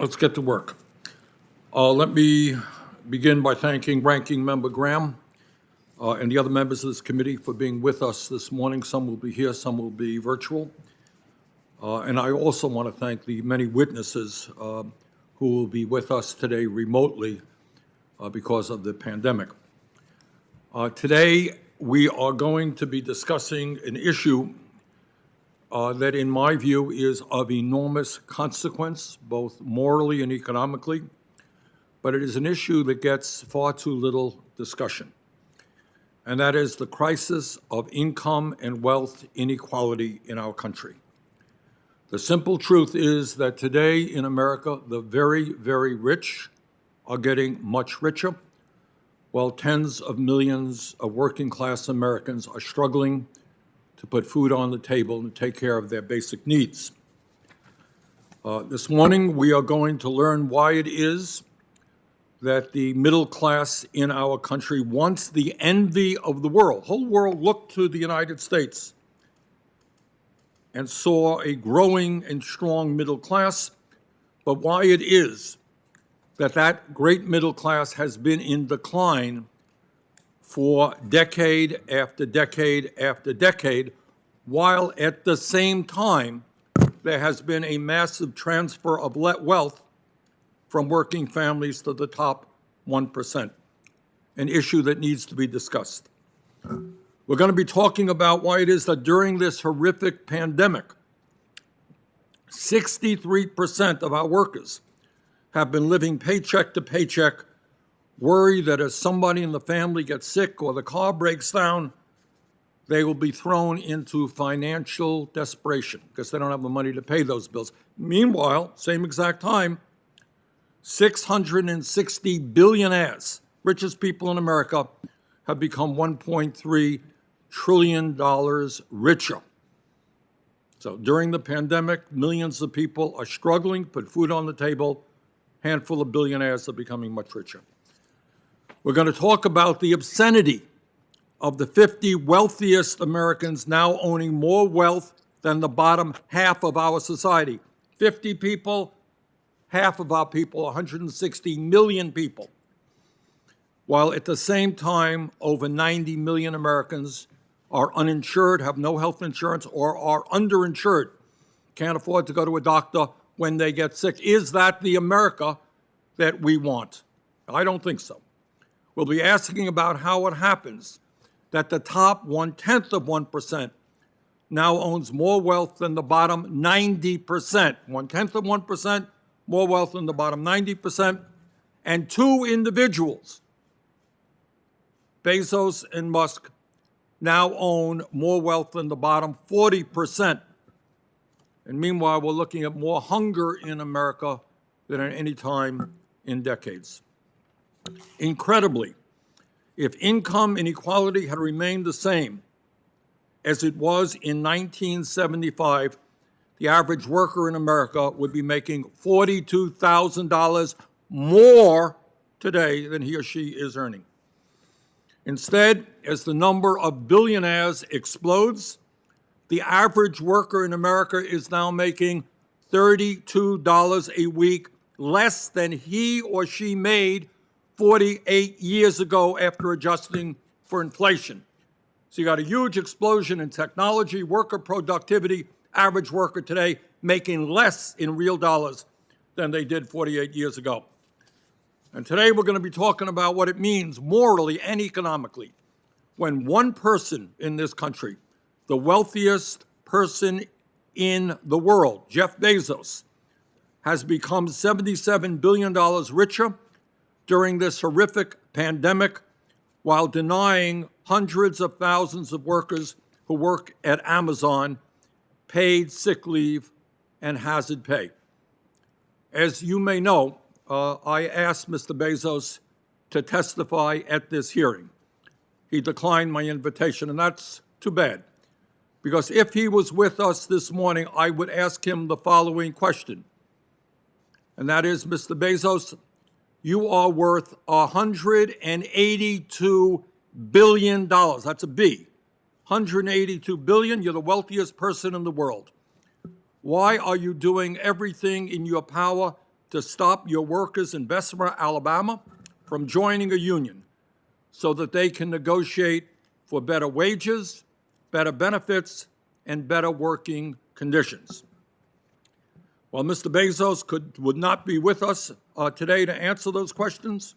Let's get to work. Let me begin by thanking Ranking Member Graham and the other members of this committee for being with us this morning. Some will be here, some will be virtual. And I also want to thank the many witnesses who will be with us today remotely because of the pandemic. Today, we are going to be discussing an issue that, in my view, is of enormous consequence, both morally and economically, but it is an issue that gets far too little discussion, and that is the crisis of income and wealth inequality in our country. The simple truth is that today in America, the very, very rich are getting much richer, while tens of millions of working-class Americans are struggling to put food on the table and take care of their basic needs. This morning, we are going to learn why it is that the middle class in our country, once the envy of the world, whole world looked to the United States and saw a growing and strong middle class, but why it is that that great middle class has been in decline for decade after decade after decade, while at the same time there has been a massive transfer of wealth from working families to the top 1%, an issue that needs to be discussed. We're going to be talking about why it is that during this horrific pandemic, 63% of our workers have been living paycheck to paycheck, worried that if somebody in the family gets sick or the car breaks down, they will be thrown into financial desperation because they don't have the money to pay those bills. Meanwhile, same exact time, 660 billionaires, richest people in America, have become $1.3 trillion richer. So during the pandemic, millions of people are struggling, put food on the table, handful of billionaires are becoming much richer. We're going to talk about the obscenity of the 50 wealthiest Americans now owning more wealth than the bottom half of our society. 50 people, half of our people, 160 million people. While at the same time, over 90 million Americans are uninsured, have no health insurance, or are underinsured, can't afford to go to a doctor when they get sick. Is that the America that we want? I don't think so. We'll be asking about how it happens that the top 1/10 of 1% now owns more wealth than the bottom 90%. 1/10 of 1%, more wealth than the bottom 90%. And two individuals, Bezos and Musk, now own more wealth than the bottom 40%. And meanwhile, we're looking at more hunger in America than at any time in decades. Incredibly, if income inequality had remained the same as it was in 1975, the average worker in America would be making $42,000 more today than he or she is earning. Instead, as the number of billionaires explodes, the average worker in America is now making $32 a week less than he or she made 48 years ago after adjusting for inflation. So you got a huge explosion in technology, worker productivity, average worker today making less in real dollars than they did 48 years ago. And today we're going to be talking about what it means morally and economically when one person in this country, the wealthiest person in the world, Jeff Bezos, has become $77 billion richer during this horrific pandemic while denying hundreds of thousands of workers who work at Amazon paid sick leave and hazard pay. As you may know, I asked Mr. Bezos to testify at this hearing. He declined my invitation, and that's too bad, because if he was with us this morning, I would ask him the following question, and that is, Mr. Bezos, you are worth $182 billion. That's a B. 182 billion. You're the wealthiest person in the world. Why are you doing everything in your power to stop your workers in Bessemer, Alabama, from joining a union so that they can negotiate for better wages, better benefits, and better working conditions. While Mr. Bezos would not be with us today to answer those questions,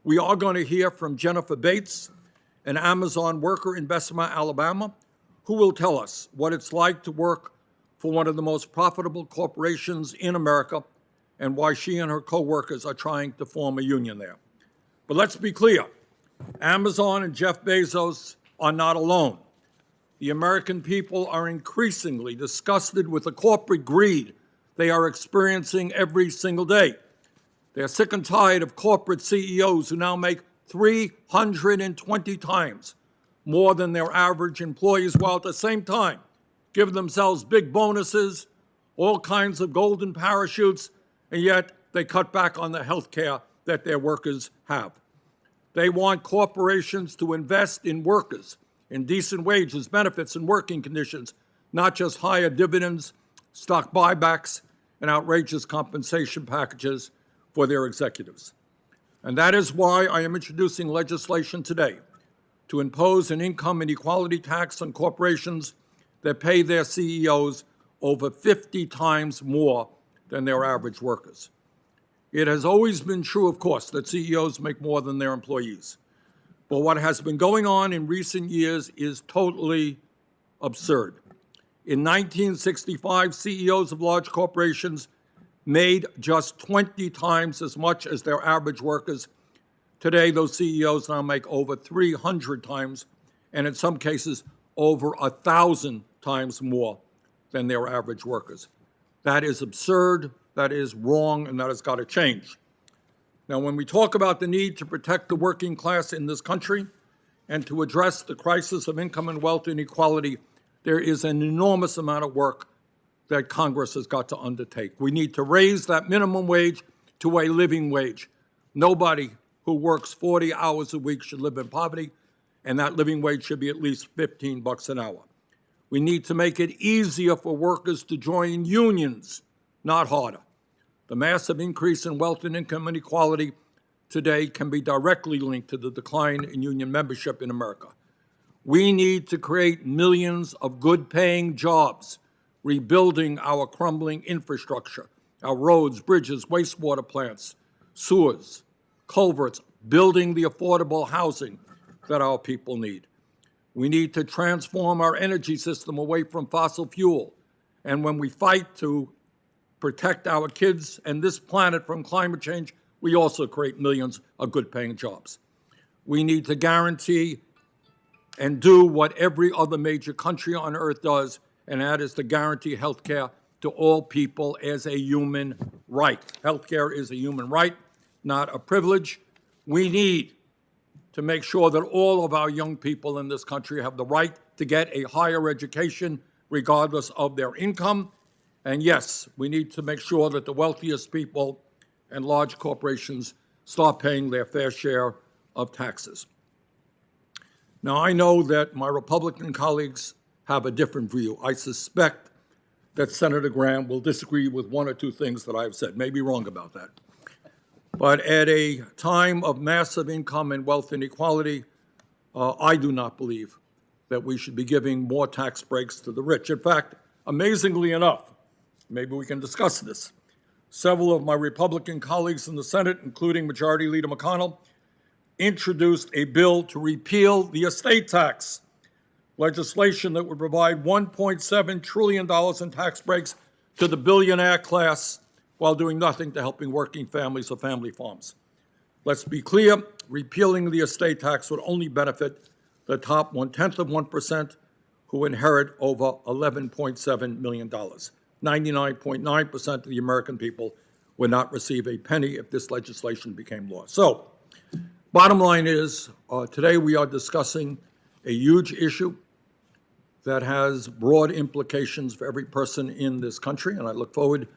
we are going to hear from Jennifer Bates, an Amazon worker in Bessemer, Alabama, who will tell us what it's like to work for one of the most profitable corporations in America and why she and her co-workers are trying to form a union there. But let's be clear, Amazon and Jeff Bezos are not alone. The American people are increasingly disgusted with the corporate greed they are experiencing every single day. They're sick and tired of corporate CEOs who now make 320 times more than their average employees, while at the same time give themselves big bonuses, all kinds of golden parachutes, and yet they cut back on the health care that their workers have. They want corporations to invest in workers, in decent wages, benefits, and working conditions, not just higher dividends, stock buybacks, and outrageous compensation packages for their executives. And that is why I am introducing legislation today to impose an income inequality tax on corporations that pay their CEOs over 50 times more than their average workers. It has always been true, of course, that CEOs make more than their employees. But what has been going on in recent years is totally absurd. In 1965, CEOs of large corporations made just 20 times as much as their average workers. Today, those CEOs now make over 300 times, and in some cases, over 1,000 times more than their average workers. That is absurd, that is wrong, and that has got to change. Now, when we talk about the need to protect the working class in this country and to address the crisis of income and wealth inequality, there is an enormous amount of work that Congress has got to undertake. We need to raise that minimum wage to a living wage. Nobody who works 40 hours a week should live in poverty, and that living wage should be at least 15 bucks an hour. We need to make it easier for workers to join unions, not harder. The massive increase in wealth and income inequality today can be directly linked to the decline in union membership in America. We need to create millions of good-paying jobs, rebuilding our crumbling infrastructure, our roads, bridges, wastewater plants, sewers, culverts, building the affordable housing that our people need. We need to transform our energy system away from fossil fuel. And when we fight to protect our kids and this planet from climate change, we also create millions of good-paying jobs. We need to guarantee and do what every other major country on earth does, and that is to guarantee health care to all people as a human right. Health care is a human right, not a privilege. We need to make sure that all of our young people in this country have the right to get a higher education regardless of their income. And yes, we need to make sure that the wealthiest people and large corporations start paying their fair share of taxes. Now, I know that my Republican colleagues have a different view. I suspect that Senator Graham will disagree with one or two things that I've said, may be wrong about that. But at a time of massive income and wealth inequality, I do not believe that we should be giving more tax breaks to the rich. In fact, amazingly enough, maybe we can discuss this, several of my Republican colleagues in the Senate, including Majority Leader McConnell, introduced a bill to repeal the estate tax, legislation that would provide $1.7 trillion in tax breaks to the billionaire class while doing nothing to helping working families or family farms. Let's be clear, repealing the estate tax would only benefit the top 0.1% who inherit over $11.7 million. 99.9% of the American people would not receive a penny if this legislation became law. So, bottom line is, today we are discussing a huge issue that has broad implications for every person in this country, and I look forward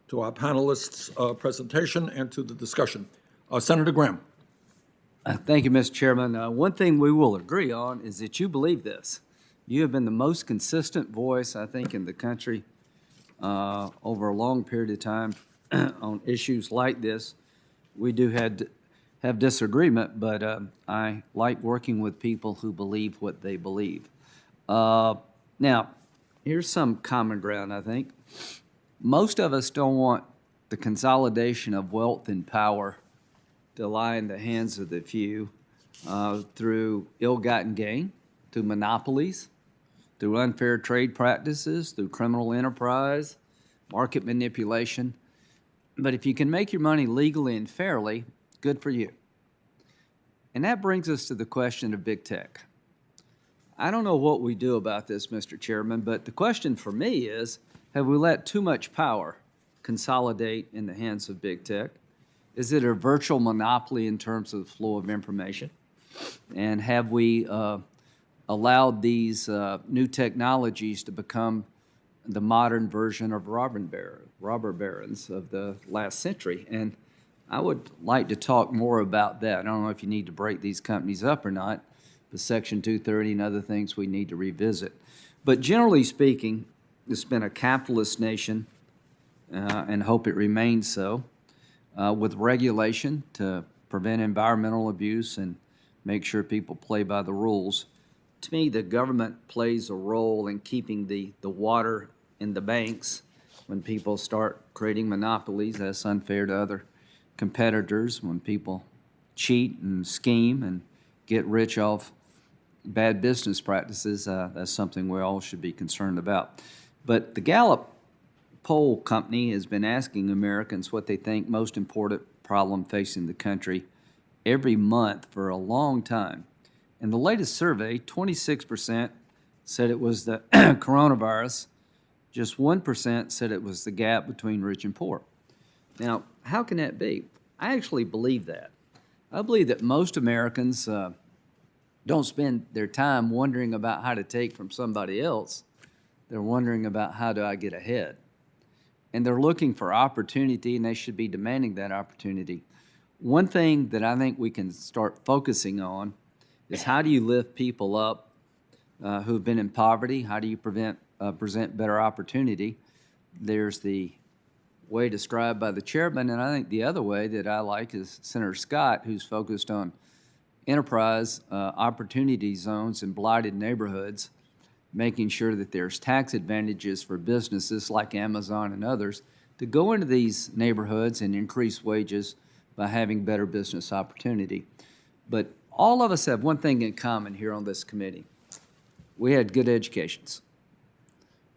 to our panelists' presentation and to the discussion. Senator Graham. Thank you, Mr. Chairman. One thing we will agree on is that you believe this. You have been the most consistent voice, I think, in the country over a long period of time on issues like this. We do have disagreement, but I like working with people who believe what they believe. Now, here's some common ground, I think. Most of us don't want the consolidation of wealth and power to lie in the hands of the few through ill-gotten gain, through monopolies, through unfair trade practices, through criminal enterprise, market manipulation. But if you can make your money legally and fairly, good for you. And that brings us to the question of big tech. I don't know what we do about this, Mr. Chairman, but the question for me is, have we let too much power consolidate in the hands of big tech? Is it a virtual monopoly in terms of the flow of information? And have we allowed these new technologies to become the modern version of robber barons of the last century? And I would like to talk more about that. I don't know if you need to break these companies up or not, but Section 230 and other things we need to revisit. But generally speaking, it's been a capitalist nation and hope it remains so, with regulation to prevent environmental abuse and make sure people play by the rules. To me, the government plays a role in keeping the water in the banks. When people start creating monopolies, that's unfair to other competitors. When people cheat and scheme and get rich off bad business practices, that's something we all should be concerned about. But the Gallup poll company has been asking Americans what they think most important problem facing the country every month for a long time. In the latest survey, 26% said it was the coronavirus. Just 1% said it was the gap between rich and poor. Now, how can that be? I actually believe that. I believe that most Americans don't spend their time wondering about how to take from somebody else. They're wondering about how do I get ahead. And they're looking for opportunity, and they should be demanding that opportunity. One thing that I think we can start focusing on is how do you lift people up who've been in poverty? How do you present better opportunity? There's the way described by the chairman, and I think the other way that I like is Senator Scott, who's focused on enterprise opportunity zones in blighted neighborhoods, making sure that there's tax advantages for businesses like Amazon and others to go into these neighborhoods and increase wages by having better business opportunity. But all of us have one thing in common here on this committee. We had good educations.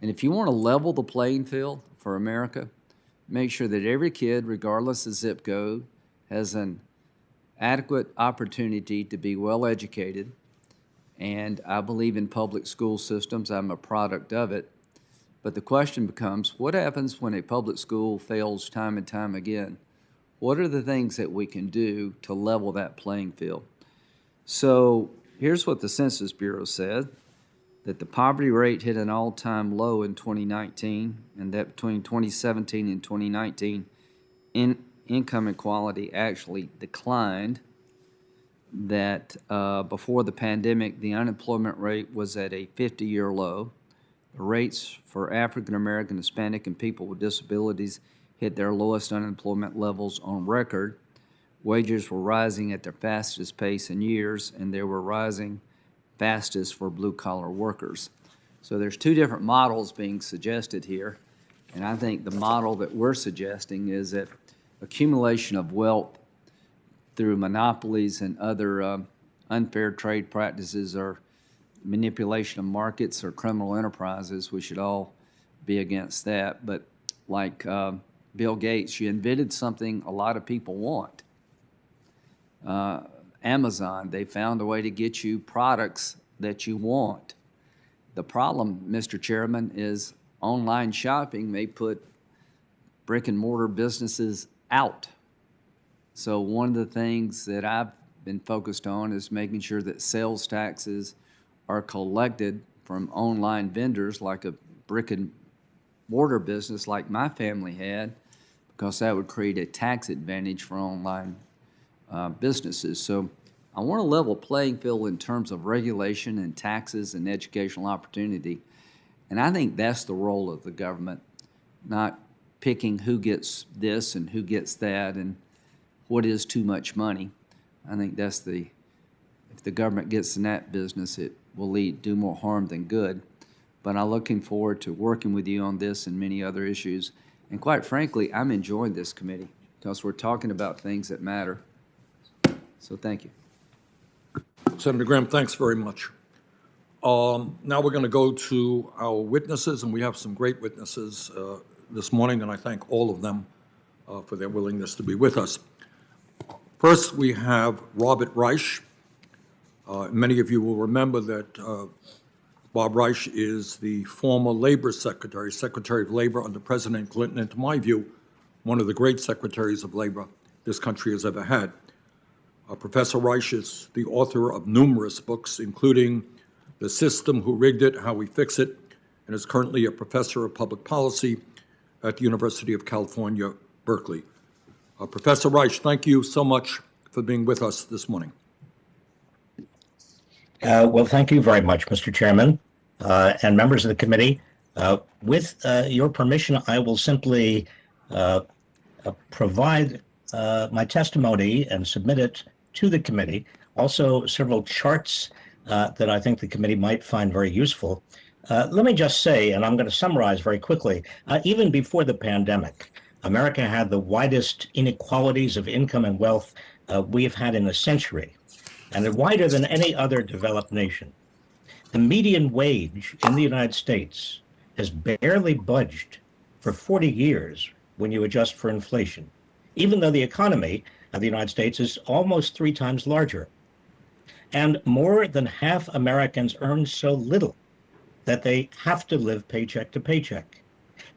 And if you want to level the playing field for America, make sure that every kid, regardless of zip code, has an adequate opportunity to be well educated. And I believe in public school systems. I'm a product of it. But the question becomes, what happens when a public school fails time and time again? What are the things that we can do to level that playing field? So here's what the Census Bureau said, that the poverty rate hit an all-time low in 2019, and that between 2017 and 2019, income inequality actually declined, that before the pandemic, the unemployment rate was at a 50-year low. The rates for African American, Hispanic, and people with disabilities hit their lowest unemployment levels on record. Wages were rising at their fastest pace in years, and they were rising fastest for blue-collar workers. So there's two different models being suggested here, and I think the model that we're suggesting is that accumulation of wealth through monopolies and other unfair trade practices or manipulation of markets or criminal enterprises, we should all be against that. But like Bill Gates, you invented something a lot of people want. Amazon, they found a way to get you products that you want. The problem, Mr. Chairman, is online shopping may put brick and mortar businesses out. So one of the things that I've been focused on is making sure that sales taxes are collected from online vendors like a brick and mortar business like my family had, because that would create a tax advantage for online businesses. So I want a level playing field in terms of regulation and taxes and educational opportunity. And I think that's the role of the government, not picking who gets this and who gets that and what is too much money. I think that's if the government gets in that business, it will do more harm than good. But I'm looking forward to working with you on this and many other issues. And quite frankly, I'm enjoying this committee because we're talking about things that matter. So thank you. Senator Graham, thanks very much. Now we're going to go to our witnesses, and we have some great witnesses this morning, and I thank all of them for their willingness to be with us. First, we have Robert Reich. Many of you will remember that Bob Reich is the former Labor Secretary, Secretary of Labor under President Clinton, and to my view, one of the great secretaries of labor this country has ever had. Professor Reich is the author of numerous books, including The System, Who Rigged It, How We Fix It, and is currently a professor of public policy at the University of California, Berkeley. Professor Reich, thank you so much for being with us this morning. Well, thank you very much, Mr. Chairman, and members of the committee. With your permission, I will simply provide my testimony and submit it to the committee. Also, several charts that I think the committee might find very useful. Let me just say, and I'm going to summarize very quickly, even before the pandemic, America had the widest inequalities of income and wealth we have had in a century, and wider than any other developed nation. The median wage in the United States has barely budged for 40 years when you adjust for inflation, even though the economy of the United States is almost 3 times larger. And more than half Americans earn so little that they have to live paycheck to paycheck.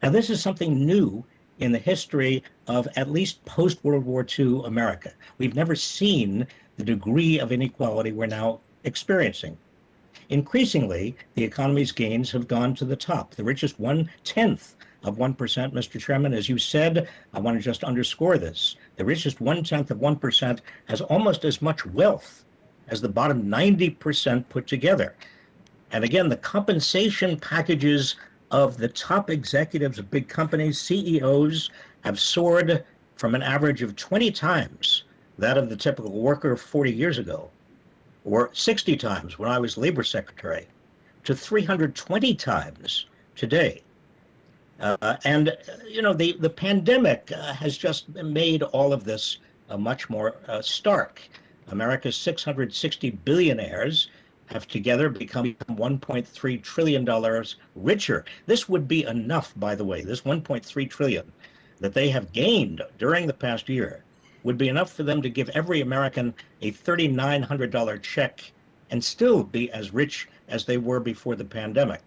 Now, this is something new in the history of at least post-World War II America. We've never seen the degree of inequality we're now experiencing. Increasingly, the economy's gains have gone to the top. The richest 1/10 of 1%, Mr. Chairman, as you said, I want to just underscore this. The richest 1/10 of 1% has almost as much wealth as the bottom 90% put together. And again, the compensation packages of the top executives of big companies, CEOs, have soared from an average of 20 times that of the typical worker 40 years ago, or 60 times when I was labor secretary, to 320 times today. And the pandemic has just made all of this much more stark. America's 660 billionaires have together become $1.3 trillion richer. This would be enough, by the way, this $1.3 trillion that they have gained during the past year would be enough for them to give every American a $3,900 check and still be as rich as they were before the pandemic.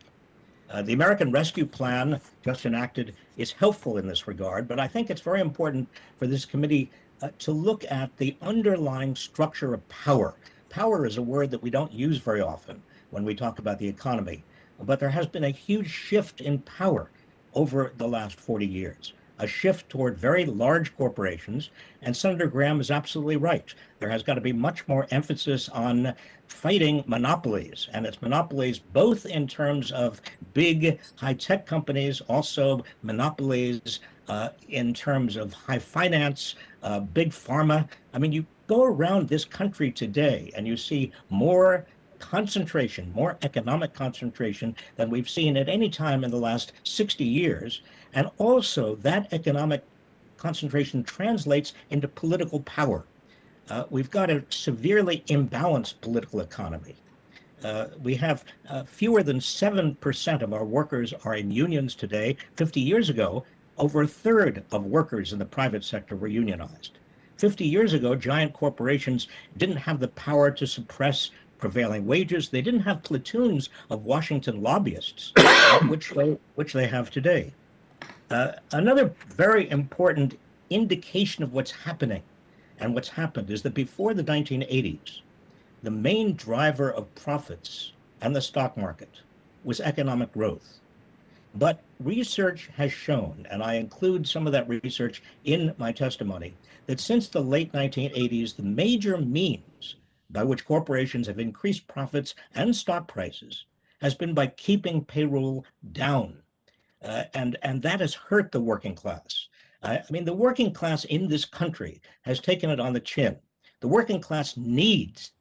The American Rescue Plan, just enacted, is helpful in this regard, but I think it's very important for this committee to look at the underlying structure of power. Power is a word that we don't use very often when we talk about the economy, but there has been a huge shift in power over the last 40 years. A shift toward very large corporations, and Senator Graham is absolutely right. There has got to be much more emphasis on fighting monopolies, and it's monopolies both in terms of big high-tech companies, also monopolies in terms of high finance, big pharma. I mean, you go around this country today and you see more concentration, more economic concentration than we've seen at any time in the last 60 years. And also that economic concentration translates into political power. We've got a severely imbalanced political economy. We have fewer than 7% of our workers are in unions today. 50 years ago, over a third of workers in the private sector were unionized. 50 years ago, giant corporations didn't have the power to suppress prevailing wages. They didn't have platoons of Washington lobbyists, which they have today. Another very important indication of what's happening and what's happened is that before the 1980s, the main driver of profits and the stock market was economic growth. But research has shown, and I include some of that research in my testimony, that since the late 1980s, the major means by which corporations have increased profits and stock prices has been by keeping payroll down. and that has hurt the working class. I mean, the working class in this country has taken it on the chin. The working class needs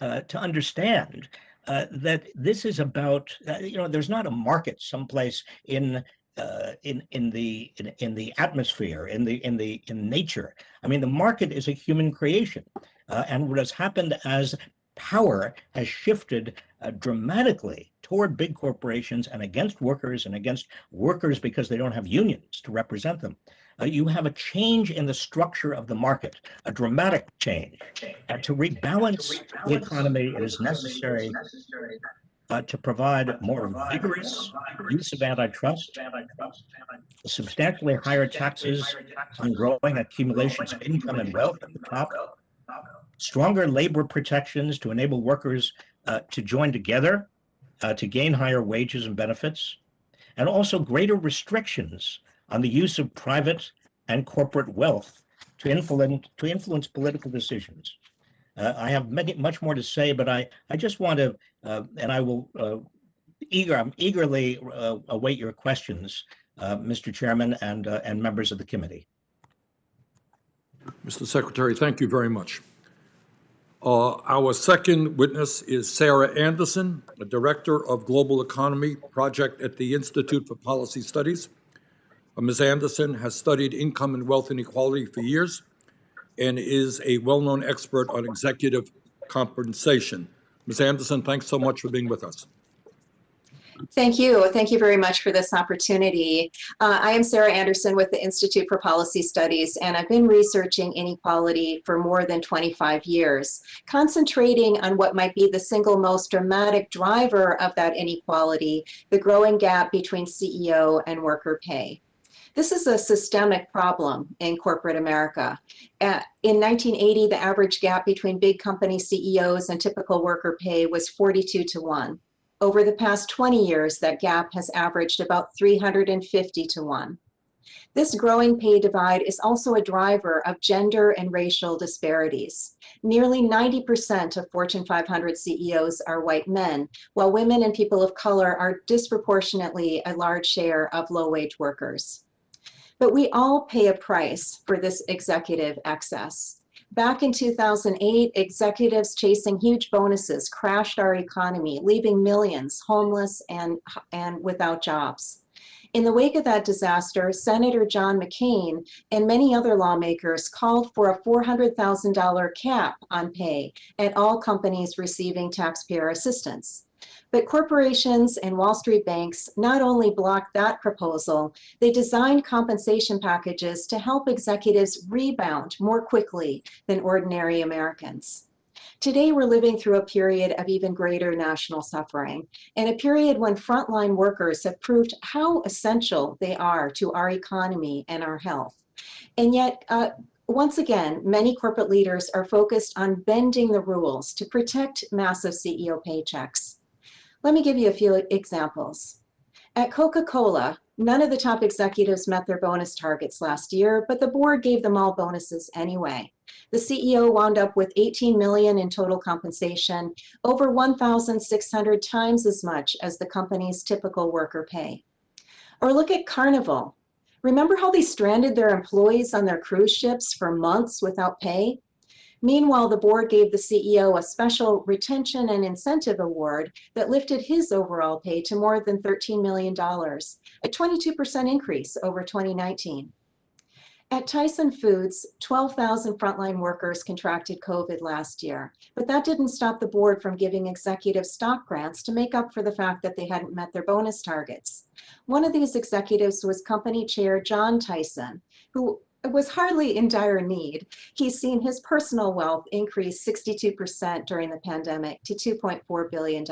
to understand that this is about, there's not a market someplace in the atmosphere, in nature. I mean, the market is a human creation, and what has happened as power has shifted dramatically toward big corporations and against workers because they don't have unions to represent them. You have a change in the structure of the market, a dramatic change. And to rebalance the economy, it is necessary to provide more vigorous use of antitrust, substantially higher taxes on growing accumulations of income and wealth at the top, stronger labor protections to enable workers to join together to gain higher wages and benefits, and also greater restrictions on the use of private and corporate wealth to influence political decisions. I have much more to say, but I just want to, and I will eagerly await your questions, Mr. Chairman and members of the committee. Mr. Secretary, thank you very much. Our second witness is Sarah Anderson, a Director of Global Economy Project at the Institute for Policy Studies. Ms. Anderson has studied income and wealth inequality for years and is a well-known expert on executive compensation. Ms. Anderson, thanks so much for being with us. Thank you. Thank you very much for this opportunity. I am Sarah Anderson with the Institute for Policy Studies, and I've been researching inequality for more than 25 years, concentrating on what might be the single most dramatic driver of that inequality, the growing gap between CEO and worker pay. This is a systemic problem in corporate America. In 1980, the average gap between big company CEOs and typical worker pay was 42-1. Over the past 20 years, that gap has averaged about 350-1. This growing pay divide is also a driver of gender and racial disparities. Nearly 90% of Fortune 500 CEOs are white men, while women and people of color are disproportionately a large share of low-wage workers. But we all pay a price for this executive excess. Back in 2008, executives chasing huge bonuses crashed our economy, leaving millions homeless and without jobs. In the wake of that disaster, Senator John McCain and many other lawmakers called for a $400,000 cap on pay at all companies receiving taxpayer assistance. But corporations and Wall Street banks not only blocked that proposal, they designed compensation packages to help executives rebound more quickly than ordinary Americans. Today, we're living through a period of even greater national suffering, and a period when frontline workers have proved how essential they are to our economy and our health. And yet, once again, many corporate leaders are focused on bending the rules to protect massive CEO paychecks. Let me give you a few examples. At Coca-Cola, none of the top executives met their bonus targets last year, but the board gave them all bonuses anyway. The CEO wound up with $18 million in total compensation, over 1,600 times as much as the company's typical worker pay. Or look at Carnival. Remember how they stranded their employees on their cruise ships for months without pay? Meanwhile, the board gave the CEO a special retention and incentive award that lifted his overall pay to more than $13 million, a 22% increase over 2019. At Tyson Foods, 12,000 frontline workers contracted COVID last year, but that didn't stop the board from giving executives stock grants to make up for the fact that they hadn't met their bonus targets. One of these executives was company chair John Tyson, who was hardly in dire need. He's seen his personal wealth increase 62% during the pandemic to $2.4 billion.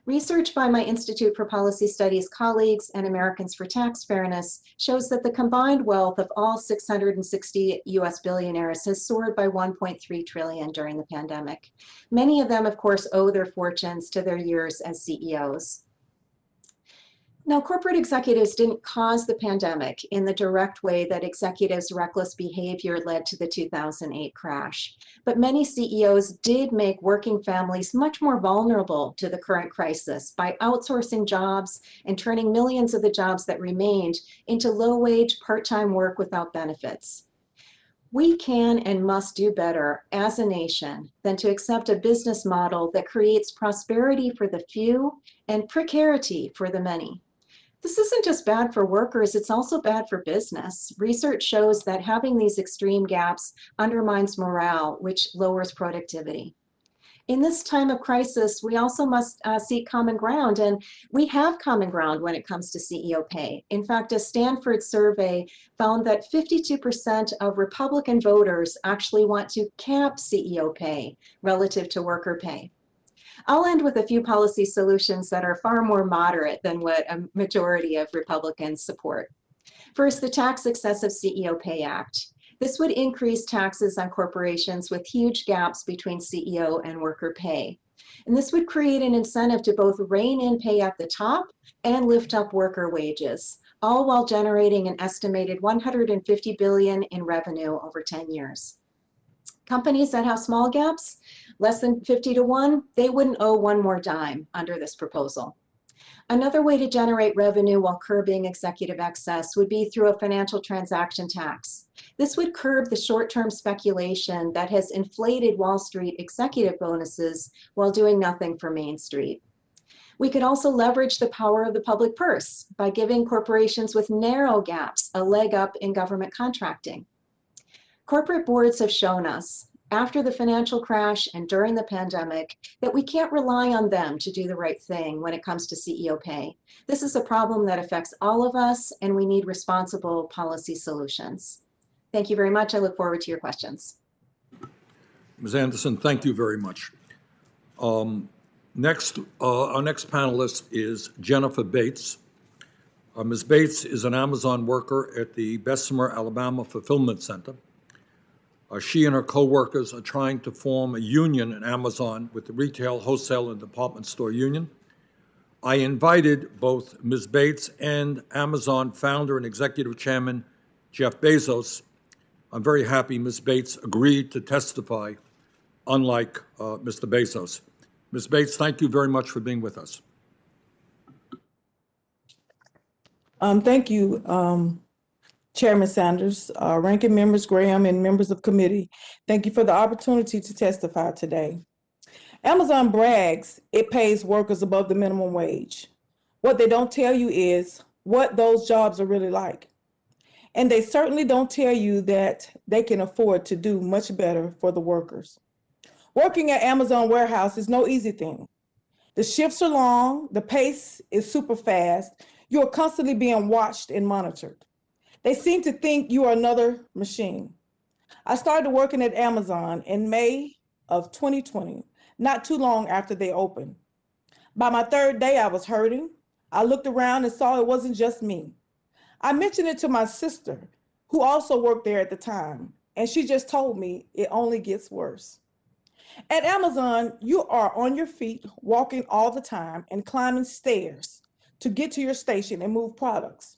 Research by my Institute for Policy Studies colleagues and Americans for Tax Fairness shows that the combined wealth of all 660 US billionaires has soared by 1.3 trillion during the pandemic. Many of them, of course, owe their fortunes to their years as CEOs. Now, corporate executives didn't cause the pandemic in the direct way that executives' reckless behavior led to the 2008 crash. But many CEOs did make working families much more vulnerable to the current crisis by outsourcing jobs and turning millions of the jobs that remained into low-wage, part-time work without benefits. We can and must do better as a nation than to accept a business model that creates prosperity for the few and precarity for the many. This isn't just bad for workers, it's also bad for business. Research shows that having these extreme gaps undermines morale, which lowers productivity. In this time of crisis, we also must seek common ground, and we have common ground when it comes to CEO pay. In fact, a Stanford survey found that 52% of Republican voters actually want to cap CEO pay relative to worker pay. I'll end with a few policy solutions that are far more moderate than what a majority of Republicans support. First, the Tax Excessive CEO Pay Act. This would increase taxes on corporations with huge gaps between CEO and worker pay. And this would create an incentive to both rein in pay at the top and lift up worker wages, all while generating an estimated $150 billion in revenue over 10 years. Companies that have small gaps, less than 50 to 1, they wouldn't owe one more dime under this proposal. Another way to generate revenue while curbing executive excess would be through a financial transaction tax. This would curb the short-term speculation that has inflated Wall Street executive bonuses while doing nothing for Main Street. We could also leverage the power of the public purse by giving corporations with narrow gaps a leg up in government contracting. Corporate boards have shown us, after the financial crash and during the pandemic, that we can't rely on them to do the right thing when it comes to CEO pay. This is a problem that affects all of us, and we need responsible policy solutions. Thank you very much. I look forward to your questions. Ms. Anderson, thank you very much. Next, our next panelist is Jennifer Bates. Ms. Bates is an Amazon worker at the Bessemer, Alabama Fulfillment Center. She and her co-workers are trying to form a union in Amazon with the Retail, Wholesale, and Department Store Union. I invited both Ms. Bates and Amazon founder and executive chairman Jeff Bezos. I'm very happy Ms. Bates agreed to testify, unlike Mr. Bezos. Ms. Bates, thank you very much for being with us. Thank you, Chairman Sanders, ranking members Graham, and members of committee. Thank you for the opportunity to testify today. Amazon brags it pays workers above the minimum wage. What they don't tell you is what those jobs are really like. And they certainly don't tell you that they can afford to do much better for the workers. Working at Amazon warehouse is no easy thing. The shifts are long, the pace is super fast, you are constantly being watched and monitored. They seem to think you are another machine. I started working at Amazon in May of 2020, not too long after they opened. By my third day, I was hurting. I looked around and saw it wasn't just me. I mentioned it to my sister, who also worked there at the time, and she just told me it only gets worse. At Amazon, you are on your feet, walking all the time and climbing stairs to get to your station and move products.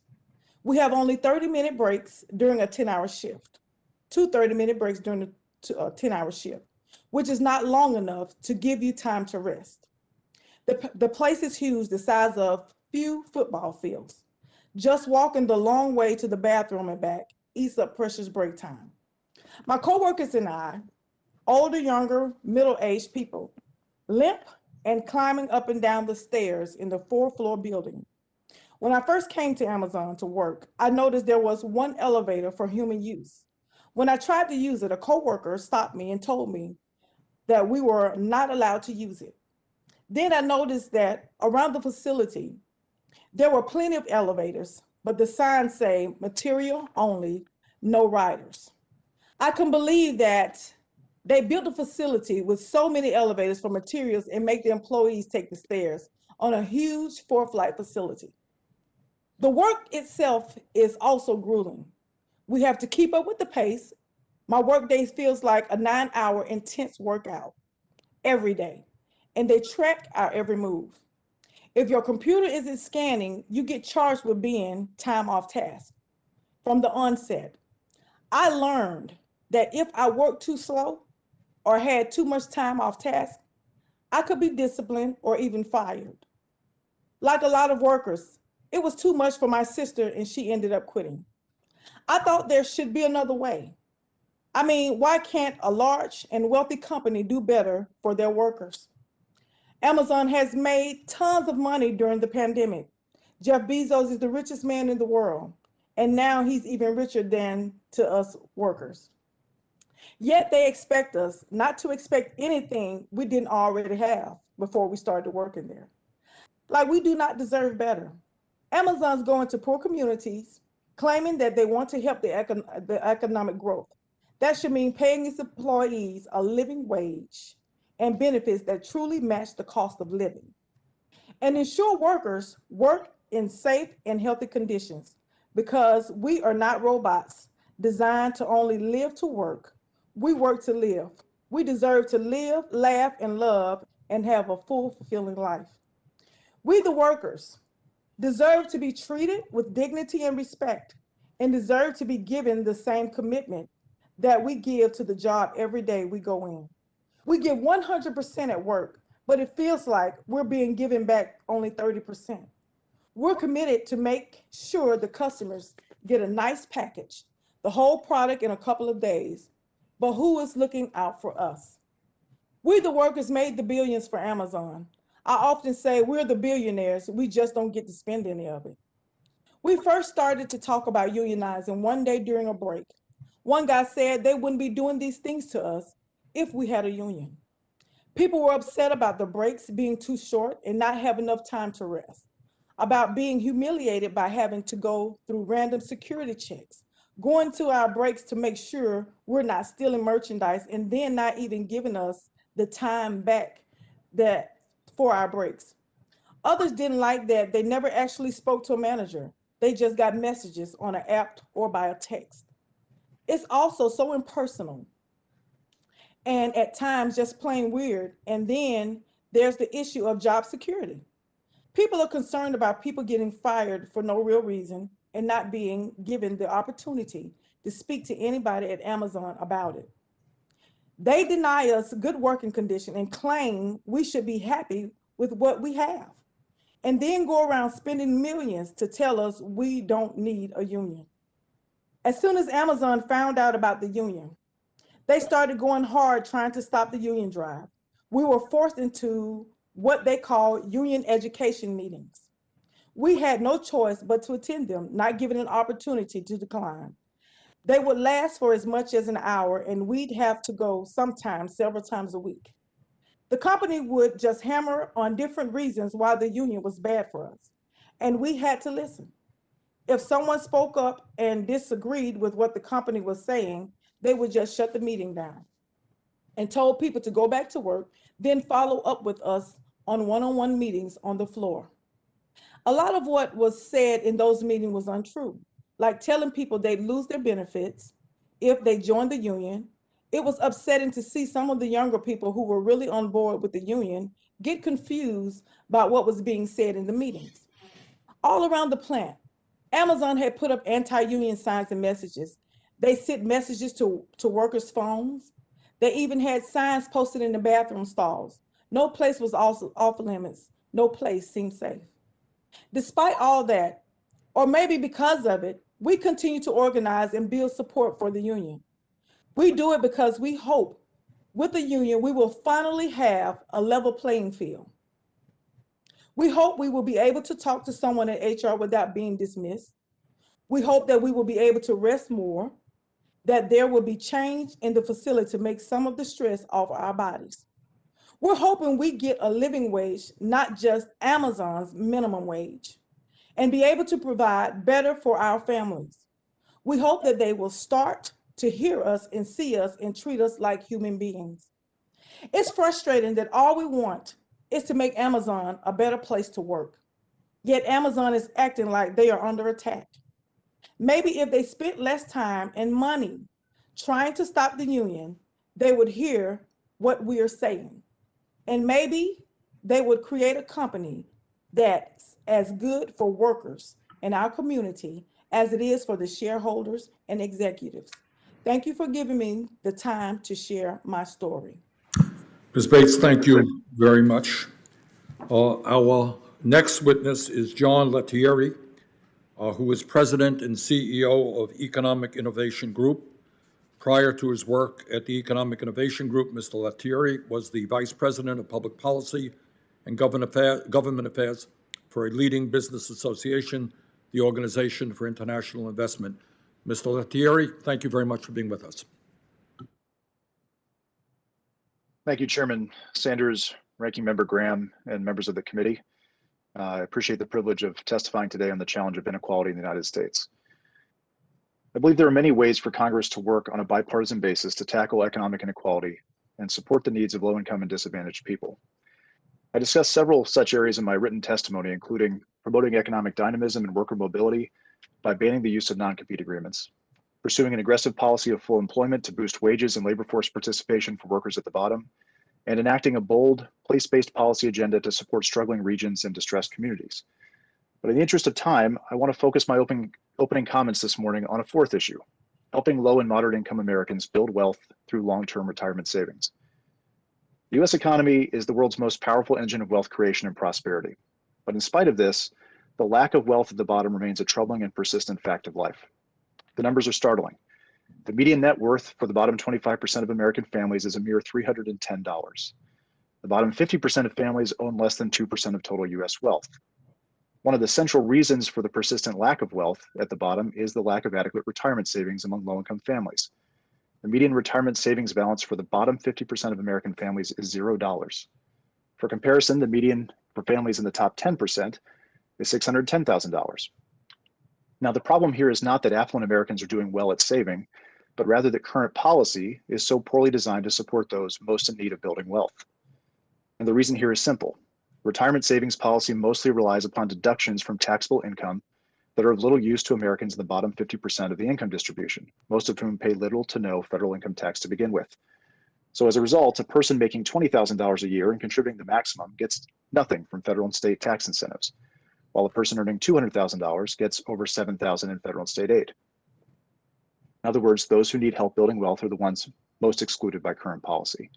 We have only 30-minute breaks during a 10-hour shift, two 30-minute breaks during a 10-hour shift, which is not long enough to give you time to rest. The place is huge, the size of few football fields. Just walking the long way to the bathroom and back eats up precious break time. My coworkers and I, older, younger, middle-aged people, limp and climbing up and down the stairs in the 4th-floor building. When I first came to Amazon to work, I noticed there was one elevator for human use. When I tried to use it, a coworker stopped me and told me that we were not allowed to use it. Then I noticed that around the facility, there were plenty of elevators, but the signs say material only, no riders. I can believe that they built a facility with so many elevators for materials and make the employees take the stairs on a huge 4-flight facility. The work itself is also grueling. We have to keep up with the pace. My workday feels like a 9-hour intense workout every day, and they track our every move. If your computer isn't scanning, you get charged with being time off task. From the onset, I learned that if I worked too slow or had too much time off task, I could be disciplined or even fired. Like a lot of workers, it was too much for my sister and she ended up quitting. I thought there should be another way. I mean, why can't a large and wealthy company do better for their workers? Amazon has made tons of money during the pandemic. Jeff Bezos is the richest man in the world, and now he's even richer than to us workers. Yet they expect us not to expect anything we didn't already have before we started working there. Like we do not deserve better. Amazon's going to poor communities, claiming that they want to help the economic growth. That should mean paying its employees a living wage and benefits that truly match the cost of living. And ensure workers work in safe and healthy conditions because we are not robots designed to only live to work. We work to live. We deserve to live, laugh, and love and have a full, fulfilling life. We, the workers, deserve to be treated with dignity and respect and deserve to be given the same commitment that we give to the job every day we go in. We give 100% at work, but it feels like we're being given back only 30%. We're committed to make sure the customers get a nice package, the whole product in a couple of days, but who is looking out for us? We, the workers, made the billions for Amazon. I often say we're the billionaires, we just don't get to spend any of it. We first started to talk about unionizing one day during a break. One guy said they wouldn't be doing these things to us if we had a union. People were upset about the breaks being too short and not have enough time to rest, about being humiliated by having to go through random security checks, going to our breaks to make sure we're not stealing merchandise, and then not even giving us the time back that for our breaks. Others didn't like that they never actually spoke to a manager. They just got messages on an app or by a text. It's also so impersonal and at times just plain weird. And then there's the issue of job security. People are concerned about people getting fired for no real reason and not being given the opportunity to speak to anybody at Amazon about it. They deny us good working conditions and claim we should be happy with what we have, and then go around spending millions to tell us we don't need a union. As soon as Amazon found out about the union, they started going hard trying to stop the union drive. We were forced into what they call union education meetings. We had no choice but to attend them, not given an opportunity to decline. They would last for as much as an hour, and we'd have to go sometimes several times a week. The company would just hammer on different reasons why the union was bad for us, and we had to listen. If someone spoke up and disagreed with what the company was saying, they would just shut the meeting down and told people to go back to work, then follow up with us on one-on-one meetings on the floor. A lot of what was said in those meetings was untrue, like telling people they'd lose their benefits if they joined the union. It was upsetting to see some of the younger people who were really on board with the union get confused about what was being said in the meetings. All around the plant, Amazon had put up anti-union signs and messages. They sent messages to workers' phones. They even had signs posted in the bathroom stalls. No place was also off limits. No place seemed safe. Despite all that, or maybe because of it, we continue to organize and build support for the union. We do it because we hope with the union we will finally have a level playing field. We hope we will be able to talk to someone at HR without being dismissed. We hope that we will be able to rest more, that there will be change in the facility to make some of the stress off our bodies. We're hoping we get a living wage, not just Amazon's minimum wage, and be able to provide better for our families. We hope that they will start to hear us and see us and treat us like human beings. It's frustrating that all we want is to make Amazon a better place to work. Yet Amazon is acting like they are under attack. Maybe if they spent less time and money trying to stop the union, they would hear what we are saying. And maybe they would create a company that's as good for workers in our community as it is for the shareholders and executives. Thank you for giving me the time to share my story. Ms. Bates, thank you very much. Our next witness is John Letieri, who is President and CEO of Economic Innovation Group. Prior to his work at the Economic Innovation Group, Mr. Letieri was the Vice President of Public Policy and Government Affairs for a leading business association, the Organization for International Investment. Mr. Letieri, thank you very much for being with us. Thank you, Chairman Sanders, Ranking Member Graham, and members of the committee. I appreciate the privilege of testifying today on the challenge of inequality in the United States. I believe there are many ways for Congress to work on a bipartisan basis to tackle economic inequality and support the needs of low-income and disadvantaged people. I discussed several such areas in my written testimony, including promoting economic dynamism and worker mobility by banning the use of non-compete agreements, pursuing an aggressive policy of full employment to boost wages and labor force participation for workers at the bottom, and enacting a bold, place-based policy agenda to support struggling regions and distressed communities. But in the interest of time, I want to focus my opening comments this morning on a fourth issue, helping low and moderate income Americans build wealth through long-term retirement savings. The US economy is the world's most powerful engine of wealth creation and prosperity. But in spite of this, the lack of wealth at the bottom remains a troubling and persistent fact of life. The numbers are startling. The median net worth for the bottom 25% of American families is a mere $310. The bottom 50% of families own less than 2% of total US wealth. One of the central reasons for the persistent lack of wealth at the bottom is the lack of adequate retirement savings among low-income families. The median retirement savings balance for the bottom 50% of American families is $0. For comparison, the median for families in the top 10% is $610,000. Now, the problem here is not that affluent Americans are doing well at saving, but rather that current policy is so poorly designed to support those most in need of building wealth. And the reason here is simple. Retirement savings policy mostly relies upon deductions from taxable income that are of little use to Americans in the bottom 50% of the income distribution, most of whom pay little to no federal income tax to begin with. So as a result, a person making $20,000 a year and contributing the maximum gets nothing from federal and state tax incentives, while a person earning $200,000 gets over $7,000 in federal and state aid. In other words, those who need help building wealth are the ones most excluded by current policy.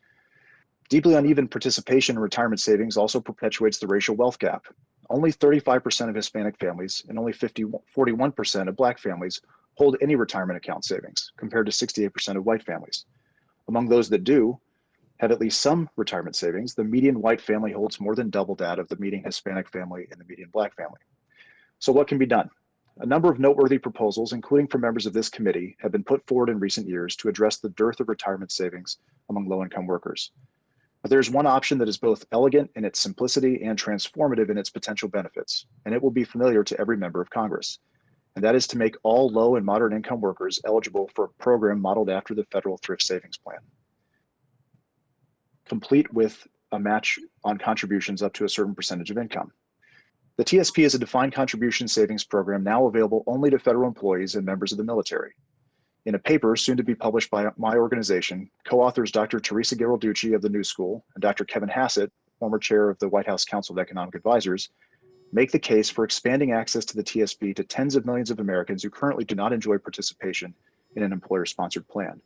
Deeply uneven participation in retirement savings also perpetuates the racial wealth gap. Only 35% of Hispanic families and only 41% of Black families hold any retirement account savings, compared to 68% of white families. Among those that do have at least some retirement savings, the median white family holds more than double that of the median Hispanic family and the median Black family. So what can be done? A number of noteworthy proposals, including from members of this committee, have been put forward in recent years to address the dearth of retirement savings among low-income workers. But there's one option that is both elegant in its simplicity and transformative in its potential benefits, and it will be familiar to every member of Congress. And that is to make all low and moderate income workers eligible for a program modeled after the federal thrift savings plan, complete with a match on contributions up to a certain percentage of income. The TSP is a defined contribution savings program now available only to federal employees and members of the military. In a paper soon to be published by my organization, co-authors Dr. Teresa Gheralducci of the New School and Dr. Kevin Hassett, former chair of the White House Council of Economic Advisors, make the case for expanding access to the TSP to tens of millions of Americans who currently do not enjoy participation in an employer-sponsored plan.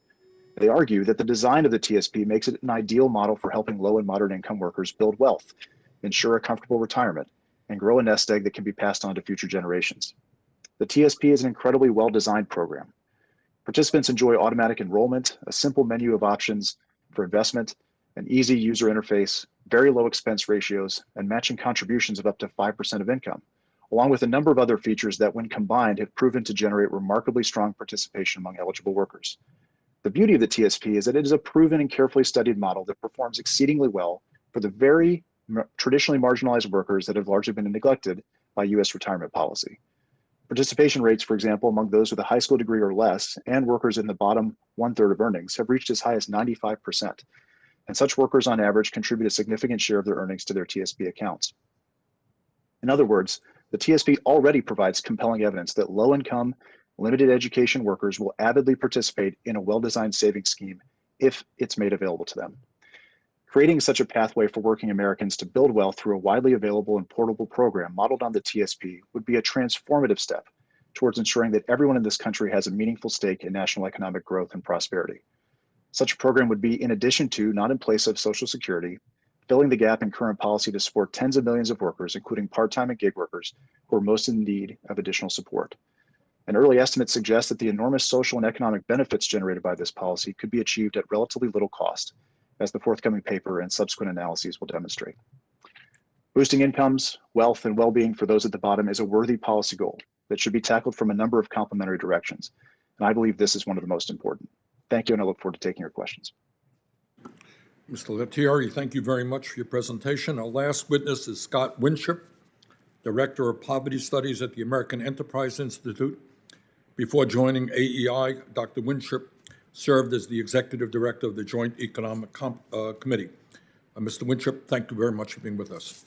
They argue that the design of the TSP makes it an ideal model for helping low and moderate income workers build wealth, ensure a comfortable retirement, and grow a nest egg that can be passed on to future generations. The TSP is an incredibly well-designed program. Participants enjoy automatic enrollment, a simple menu of options for investment, an easy user interface, very low expense ratios, and matching contributions of up to 5% of income, along with a number of other features that, when combined, have proven to generate remarkably strong participation among eligible workers. The beauty of the TSP is that it is a proven and carefully studied model that performs exceedingly well for the very traditionally marginalized workers that have largely been neglected by US retirement policy. Participation rates, for example, among those with a high school degree or less and workers in the bottom 1/3 of earnings have reached as high as 95%. And such workers on average contribute a significant share of their earnings to their TSP accounts. In other words, the TSP already provides compelling evidence that low-income, limited education workers will avidly participate in a well-designed savings scheme if it's made available to them. Creating such a pathway for working Americans to build wealth through a widely available and portable program modeled on the TSP would be a transformative step towards ensuring that everyone in this country has a meaningful stake in national economic growth and prosperity. Such a program would be in addition to, not in place of, Social Security, filling the gap in current policy to support tens of millions of workers, including part-time and gig workers, who are most in need of additional support. And early estimates suggest that the enormous social and economic benefits generated by this policy could be achieved at relatively little cost, as the forthcoming paper and subsequent analyses will demonstrate. Boosting incomes, wealth, and well-being for those at the bottom is a worthy policy goal that should be tackled from a number of complementary directions. And I believe this is one of the most important. Thank you, and I look forward to taking your questions. Mr. Letieri, thank you very much for your presentation. Our last witness is Scott Winship, Director of Poverty Studies at the American Enterprise Institute. Before joining AEI, Dr. Winship served as the Executive Director of the Joint Economic Committee. Mr. Winship, thank you very much for being with us.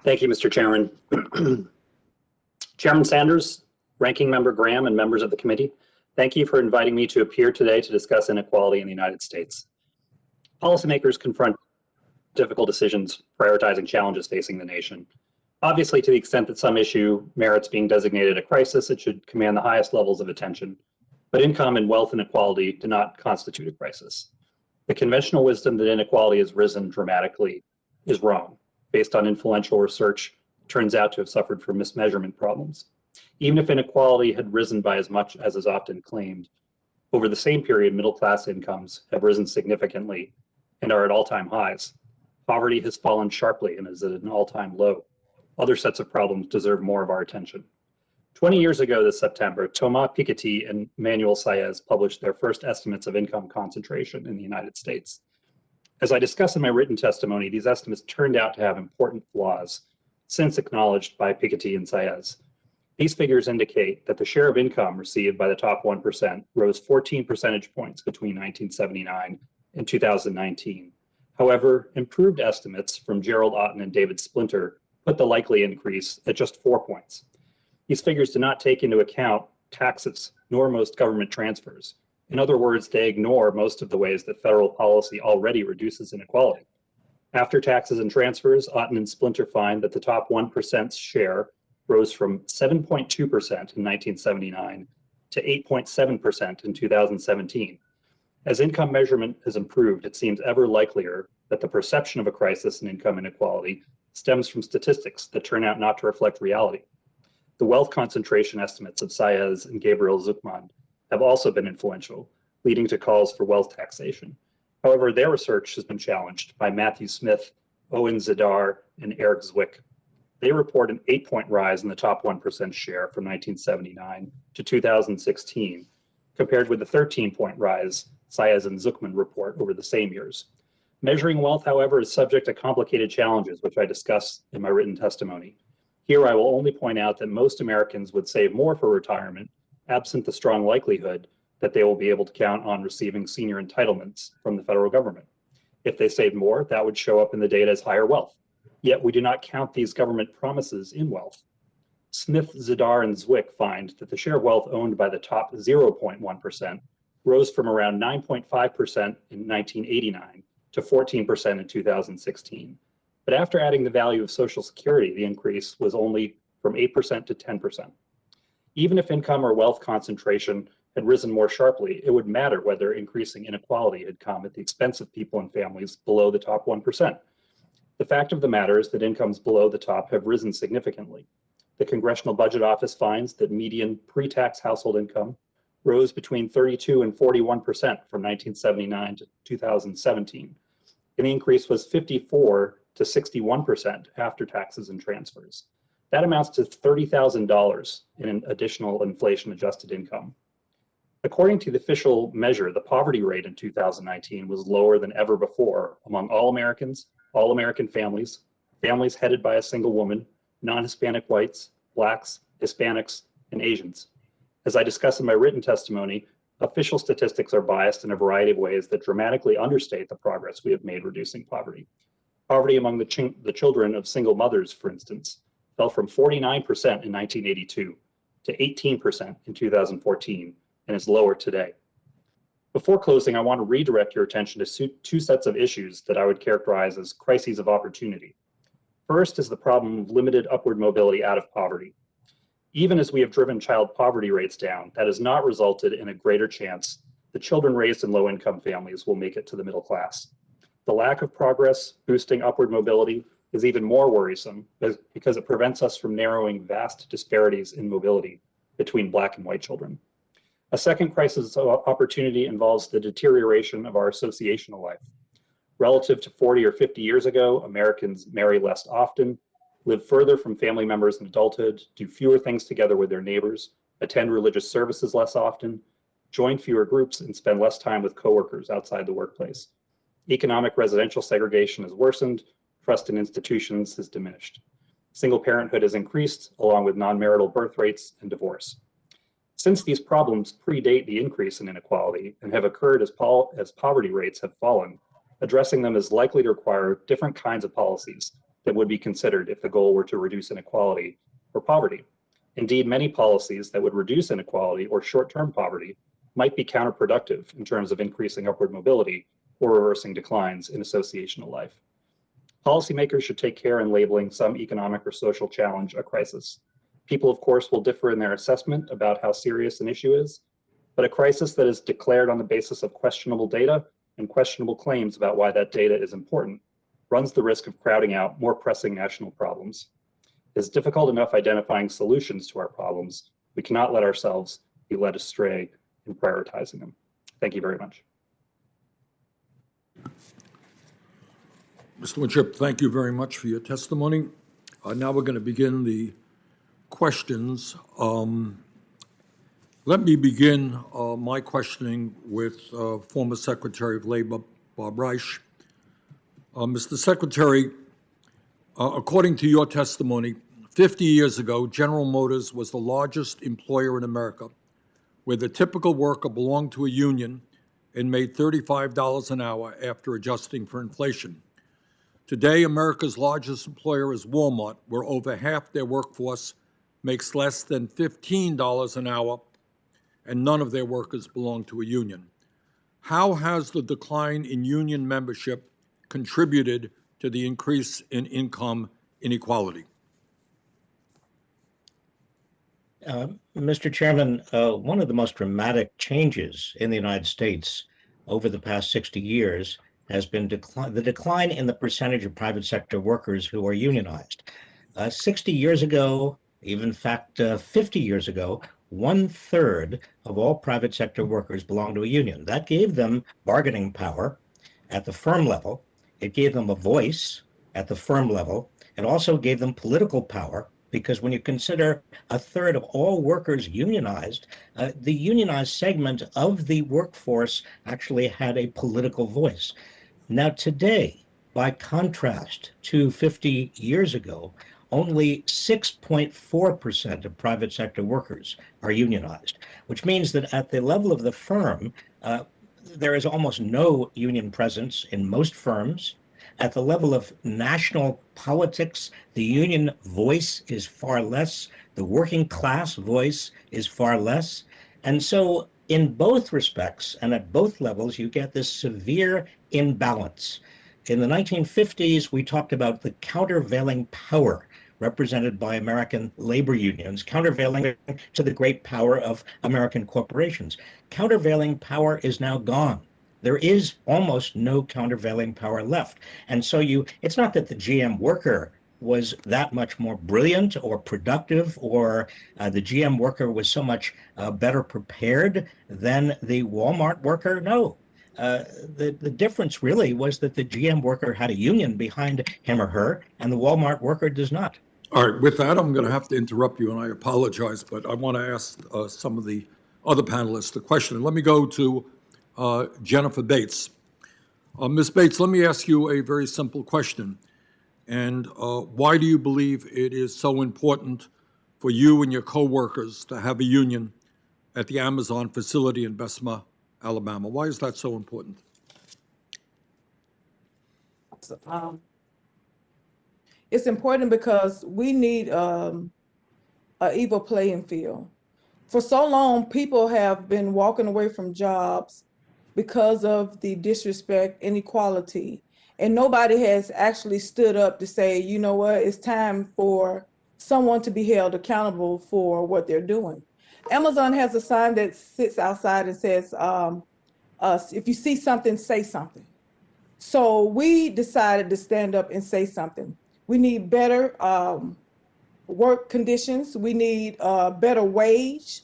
Thank you, Mr. Chairman. Chairman Sanders, Ranking Member Graham, and members of the committee, thank you for inviting me to appear today to discuss inequality in the United States. Policymakers confront difficult decisions, prioritizing challenges facing the nation. Obviously, to the extent that some issue merits being designated a crisis, it should command the highest levels of attention. But income and wealth inequality do not constitute a crisis. The conventional wisdom that inequality has risen dramatically is wrong. Based on influential research, it turns out to have suffered from mismeasurement problems. Even if inequality had risen by as much as is often claimed, over the same period, middle-class incomes have risen significantly and are at all-time highs. Poverty has fallen sharply and is at an all-time low. Other sets of problems deserve more of our attention. 20 years ago this September, Thomas Piketty and Manuel Saez published their first estimates of income concentration in the United States. As I discuss in my written testimony, these estimates turned out to have important flaws, since acknowledged by Piketty and Saez. These figures indicate that the share of income received by the top 1% rose 14 percentage points between 1979 and 2019. However, improved estimates from Gerald Otten and David Splinter put the likely increase at just 4 points. These figures do not take into account taxes, nor most government transfers. In other words, they ignore most of the ways that federal policy already reduces inequality. After taxes and transfers, Otten and Splinter find that the top 1%'s share rose from 7.2% in 1979 to 8.7% in 2017. As income measurement has improved, it seems ever likelier that the perception of a crisis in income inequality stems from statistics that turn out not to reflect reality. The wealth concentration estimates of Saez and Gabriel Zucman have also been influential, leading to calls for wealth taxation. However, their research has been challenged by Matthew Smith, Owen Zidar, and Eric Zwick. They report an 8-point rise in the top 1% share from 1979 to 2016, compared with the 13-point rise Saez and Zucman report over the same years. Measuring wealth, however, is subject to complicated challenges, which I discuss in my written testimony. Here, I will only point out that most Americans would save more for retirement, absent the strong likelihood that they will be able to count on receiving senior entitlements from the federal government. If they saved more, that would show up in the data as higher wealth. Yet we do not count these government promises in wealth. Smith, Zidar, and Zwick find that the share of wealth owned by the top 0.1% rose from around 9.5% in 1989 to 14% in 2016. But after adding the value of Social Security, the increase was only from 8% to 10%. Even if income or wealth concentration had risen more sharply, it would matter whether increasing inequality had come at the expense of people and families below the top 1%. The fact of the matter is that incomes below the top have risen significantly. The Congressional Budget Office finds that median pre-tax household income rose between 32 and 41% from 1979 to 2017. And the increase was 54 to 61% after taxes and transfers. That amounts to $30,000 in an additional inflation-adjusted income. According to the official measure, the poverty rate in 2019 was lower than ever before among all Americans, all American families, families headed by a single woman, non-Hispanic whites, Blacks, Hispanics, and Asians. As I discuss in my written testimony, official statistics are biased in a variety of ways that dramatically understate the progress we have made reducing poverty. Poverty among the children of single mothers, for instance, fell from 49% in 1982 to 18% in 2014 and is lower today. Before closing, I want to redirect your attention to two sets of issues that I would characterize as crises of opportunity. First is the problem of limited upward mobility out of poverty. Even as we have driven child poverty rates down, that has not resulted in a greater chance that children raised in low-income families will make it to the middle class. The lack of progress boosting upward mobility is even more worrisome because it prevents us from narrowing vast disparities in mobility between Black and white children. A second crisis of opportunity involves the deterioration of our associational life. Relative to 40 or 50 years ago, Americans marry less often, live further from family members in adulthood, do fewer things together with their neighbors, attend religious services less often, join fewer groups, and spend less time with coworkers outside the workplace. Economic residential segregation has worsened, trust in institutions has diminished. Single parenthood has increased, along with non-marital birth rates and divorce. Since these problems predate the increase in inequality and have occurred as poverty rates have fallen, addressing them is likely to require different kinds of policies that would be considered if the goal were to reduce inequality or poverty. Indeed, many policies that would reduce inequality or short-term poverty might be counterproductive in terms of increasing upward mobility or reversing declines in associational life. Policymakers should take care in labeling some economic or social challenge a crisis. People, of course, will differ in their assessment about how serious an issue is, but a crisis that is declared on the basis of questionable data and questionable claims about why that data is important runs the risk of crowding out more pressing national problems. It is difficult enough identifying solutions to our problems. We cannot let ourselves be led astray in prioritizing them. Thank you very much. Mr. Winship, thank you very much for your testimony. Now we're going to begin the questions. Let me begin my questioning with former Secretary of Labor, Bob Reich. Mr. Secretary, according to your testimony, 50 years ago, General Motors was the largest employer in America, where the typical worker belonged to a union and made $35 an hour after adjusting for inflation. Today, America's largest employer is Walmart, where over half their workforce makes less than $15 an hour, and none of their workers belong to a union. How has the decline in union membership contributed to the increase in income inequality? Mr. Chairman, one of the most dramatic changes in the United States over the past 60 years has been the decline in the percentage of private sector workers who are unionized. 60 years ago, even in fact 50 years ago, 1/3 of all private sector workers belonged to a union. That gave them bargaining power at the firm level. It gave them a voice at the firm level. It also gave them political power, because when you consider 1/3 of all workers unionized, the unionized segment of the workforce actually had a political voice. Now today, by contrast to 50 years ago, only 6.4% of private sector workers are unionized, which means that at the level of the firm, there is almost no union presence in most firms. At the level of national politics, the union voice is far less. The working class voice is far less. And so in both respects and at both levels, you get this severe imbalance. In the 1950s, we talked about the countervailing power represented by American labor unions, countervailing to the great power of American corporations. Countervailing power is now gone. There is almost no countervailing power left. And so it's not that the GM worker was that much more brilliant or productive, or the GM worker was so much better prepared than the Walmart worker. No. The difference really was that the GM worker had a union behind him or her, and the Walmart worker does not. All right, with that, I'm going to have to interrupt you, and I apologize, but I want to ask some of the other panelists the question. Let me go to Jennifer Bates. Ms. Bates, let me ask you a very simple question. And why do you believe it is so important for you and your coworkers to have a union at the Amazon facility in Bessemer, Alabama? Why is that so important? It's important because we need an equal playing field. For so long, people have been walking away from jobs because of the disrespect, inequality. And nobody has actually stood up to say, you know what, it's time for someone to be held accountable for what they're doing. Amazon has a sign that sits outside and says, if you see something, say something. So we decided to stand up and say something. We need better work conditions. We need better wage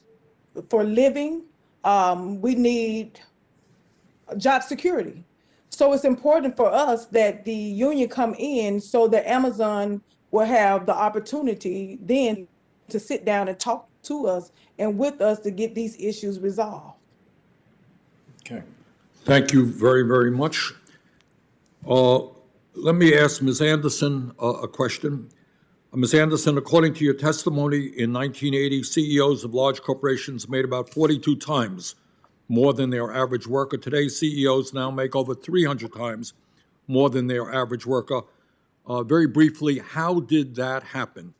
for living. We need job security. So it's important for us that the union come in so that Amazon will have the opportunity then to sit down and talk to us and with us to get these issues resolved. Okay. Thank you very, very much. Let me ask Ms. Anderson a question. Ms. Anderson, according to your testimony, in 1980, CEOs of large corporations made about 42 times more than their average worker. Today, CEOs now make over 300 times more than their average worker. Very briefly, how did that happen?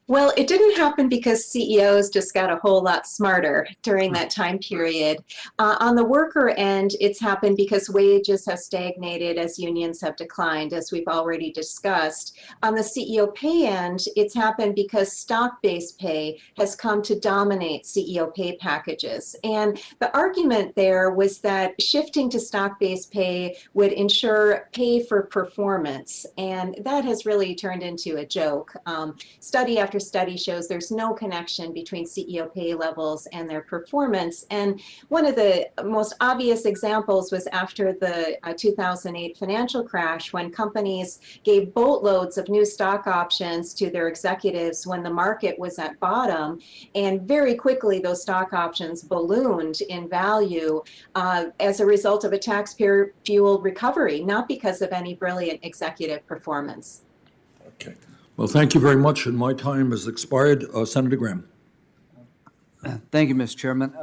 Well, it didn't happen because CEOs just got a whole lot smarter during that time period. On the worker end, it's happened because wages have stagnated as unions have declined, as we've already discussed. On the CEO pay end, it's happened because stock-based pay has come to dominate CEO pay packages. And the argument there was that shifting to stock-based pay would ensure pay for performance. And that has really turned into a joke. Study after study shows there's no connection between CEO pay levels and their performance. And one of the most obvious examples was after the 2008 financial crash, when companies gave boatloads of new stock options to their executives when the market was at bottom. And very quickly, those stock options ballooned in value as a result of a taxpayer-fueled recovery, not because of any brilliant executive performance. Okay. Well, thank you very much, and my time has expired. Senator Graham. Thank you, Mr. Chairman.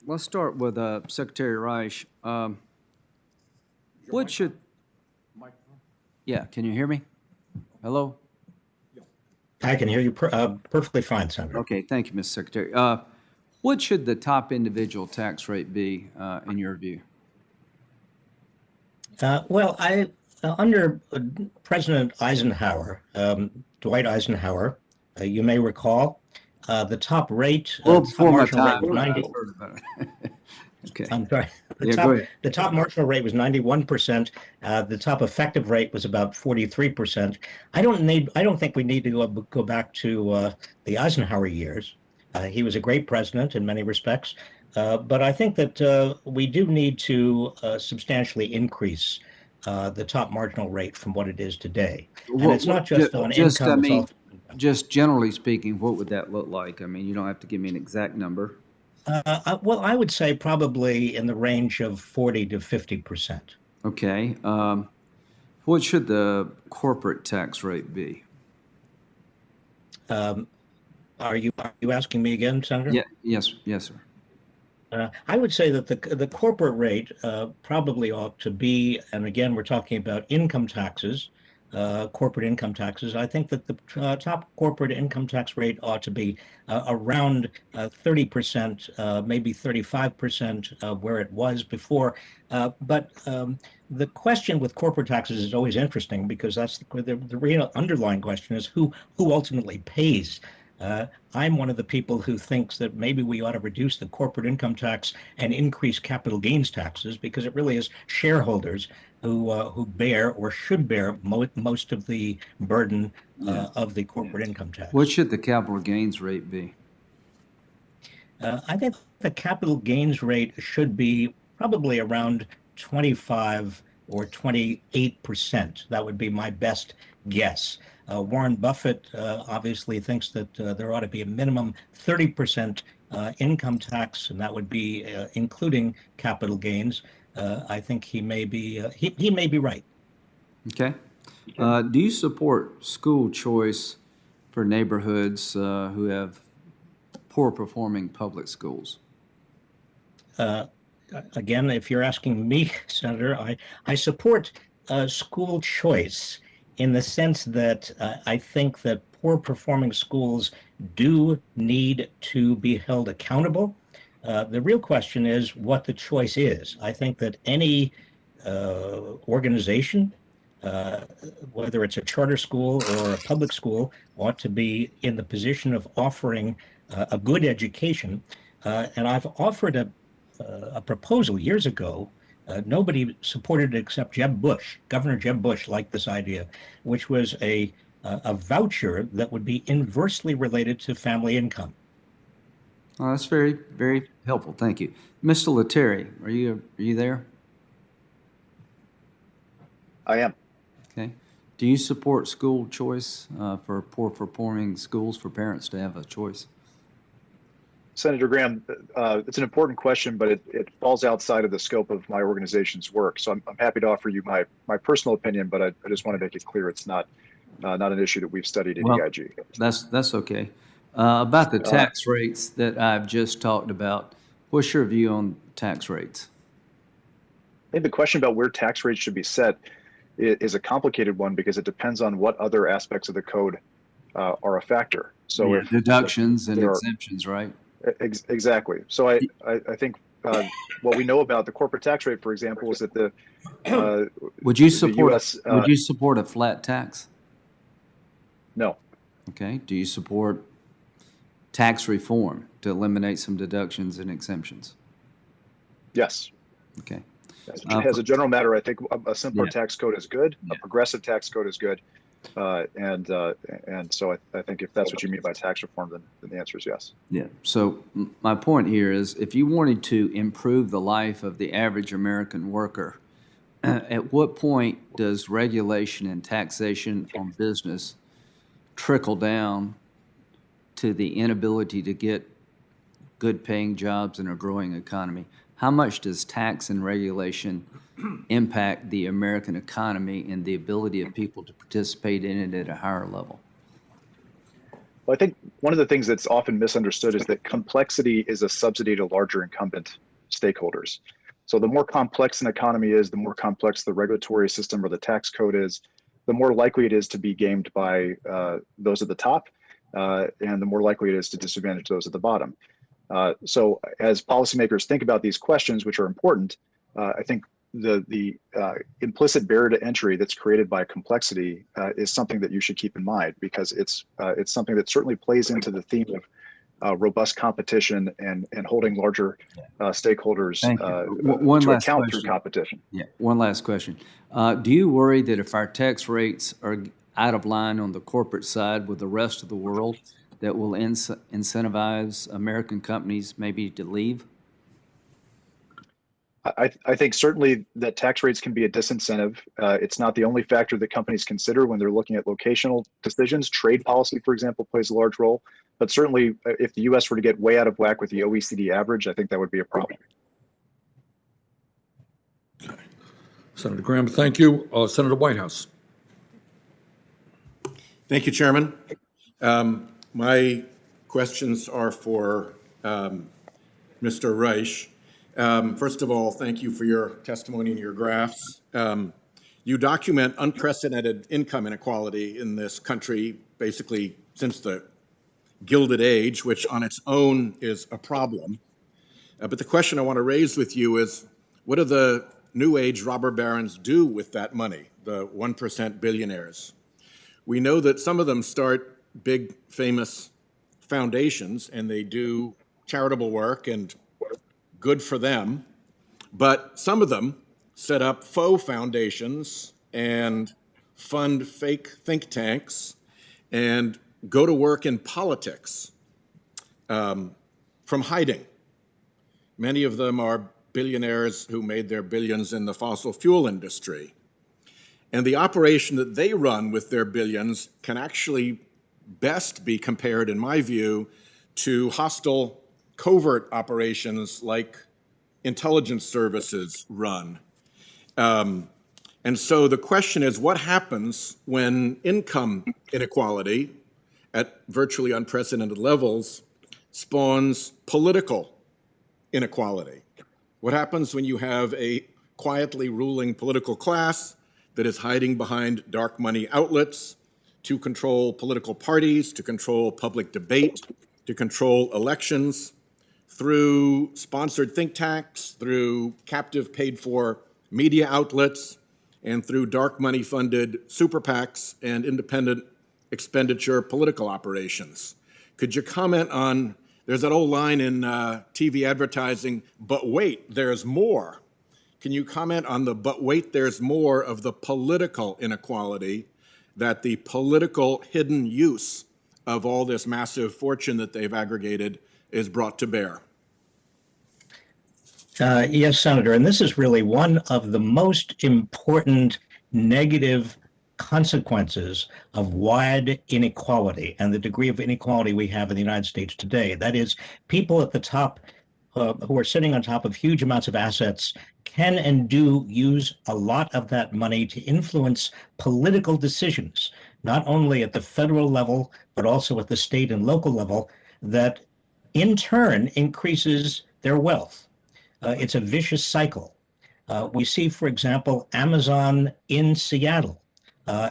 Let's start with Secretary Reich. What should... Yeah, can you hear me? Hello? I can hear you perfectly fine, Senator. Okay, thank you, Mr. Secretary. What should the top individual tax rate be in your view? Well, under President Eisenhower, Dwight Eisenhower, you may recall, the top rate, Well, before my time. was 90. Okay. I'm sorry. Go ahead. The top marginal rate was 91%. The top effective rate was about 43%. I don't think we need to go back to the Eisenhower years. He was a great president in many respects, but I think that we do need to substantially increase the top marginal rate from what it is today. And it's not just on income. I mean, just generally speaking, what would that look like? I mean, you don't have to give me an exact number. Well, I would say probably in the range of 40 to 50%. Okay. What should the corporate tax rate be? Are you asking me again, Senator? Yeah. Yes, sir. I would say that the corporate rate probably ought to be, and again, we're talking about income taxes, corporate income taxes. I think that the top corporate income tax rate ought to be around 30%, maybe 35% of where it was before. But the question with corporate taxes is always interesting, because that's the real underlying question is who ultimately pays. I'm one of the people who thinks that maybe we ought to reduce the corporate income tax and increase capital gains taxes, because it really is shareholders who bear or should bear most of the burden of the corporate income tax. What should the capital gains rate be? I think the capital gains rate should be probably around 25 or 28%. That would be my best guess. Warren Buffett obviously thinks that there ought to be a minimum 30% income tax, and that would be including capital gains. I think he may be right. Okay. Do you support school choice for neighborhoods who have poor performing public schools? Again, if you're asking me, Senator, I support school choice in the sense that I think that poor performing schools do need to be held accountable. The real question is what the choice is. I think that any organization, whether it's a charter school or a public school, ought to be in the position of offering a good education. And I've offered a proposal years ago. Nobody supported it except Jeb Bush. Governor Jeb Bush liked this idea, which was a voucher that would be inversely related to family income. Oh, that's very, very helpful. Thank you. Mr. Letieri, are you there? I am. Okay. Do you support school choice for poor performing schools for parents to have a choice? Senator Graham, it's an important question, but it falls outside of the scope of my organization's work. So I'm happy to offer you my personal opinion, but I just want to make it clear it's not an issue that we've studied at EIG. That's okay. About the tax rates that I've just talked about, what's your view on tax rates? I think the question about where tax rates should be set is a complicated one because it depends on what other aspects of the code are a factor. So Yeah, if deductions and there are- exemptions, right? Exactly. So I think what we know about the corporate tax rate, for example, is that Would you the support US, would you support a flat tax? no. Okay. Do you support tax reform to eliminate some deductions and exemptions? Yes. Okay. As a general matter, I think a simpler Yeah. tax code is good. Yeah. A progressive tax code is good. And so I think if that's what you mean by tax reform, then the answer is yes. Yeah. So my point here is if you wanted to improve the life of the average American worker, at what point does regulation and taxation on business trickle down to the inability to get good paying jobs in a growing economy? How much does tax and regulation impact the American economy and the ability of people to participate in it at a higher level? Well, I think one of the things that's often misunderstood is that complexity is a subsidy to larger incumbent stakeholders. So the more complex an economy is, the more complex the regulatory system or the tax code is, the more likely it is to be gamed by those at the top, and the more likely it is to disadvantage those at the bottom. So as policymakers think about these questions, which are important, I think the implicit barrier to entry that's created by complexity is something that you should keep in mind because it's something that certainly plays into the theme of robust competition and holding larger stakeholders to account through competition. Yeah, one last question. Do you worry that if our tax rates are out of line on the corporate side with the rest of the world, that will incentivize American companies maybe to leave? I think certainly that tax rates can be a disincentive. It's not the only factor that companies consider when they're looking at locational decisions. Trade policy, for example, plays a large role. But certainly, if the U.S. were to get way out of whack with the OECD average, I think that would be a problem. Okay. Senator Graham, thank you. Senator Whitehouse. Thank you, Chairman. My questions are for Mr. Reich. First of all, thank you for your testimony and your graphs. You document unprecedented income inequality in this country, basically since the Gilded Age, which on its own is a problem. But the question I want to raise with you is, what do the New Age robber barons do with that money, the 1% billionaires? We know that some of them start big, famous foundations, and they do charitable work, and good for them. But some of them set up faux foundations and fund fake think tanks and go to work in politics from hiding. Many of them are billionaires who made their billions in the fossil fuel industry. And the operation that they run with their billions can actually best be compared, in my view, to hostile covert operations like intelligence services run. And so the question is, what happens when income inequality at virtually unprecedented levels spawns political inequality? What happens when you have a quietly ruling political class that is hiding behind dark money outlets to control political parties, to control public debate, to control elections through sponsored think tanks, through captive paid-for media outlets, and through dark money-funded super PACs and independent expenditure political operations. Could you comment on, there's that old line in TV advertising, but wait, there's more. Can you comment on the but wait, there's more of the political inequality that the political hidden use of all this massive fortune that they've aggregated is brought to bear? Yes, Senator, and this is really one of the most important negative consequences of wide inequality and the degree of inequality we have in the United States today. That is, people at the top who are sitting on top of huge amounts of assets can and do use a lot of that money to influence political decisions, not only at the federal level, but also at the state and local level, that in turn increases their wealth. It's a vicious cycle. We see, for example, Amazon in Seattle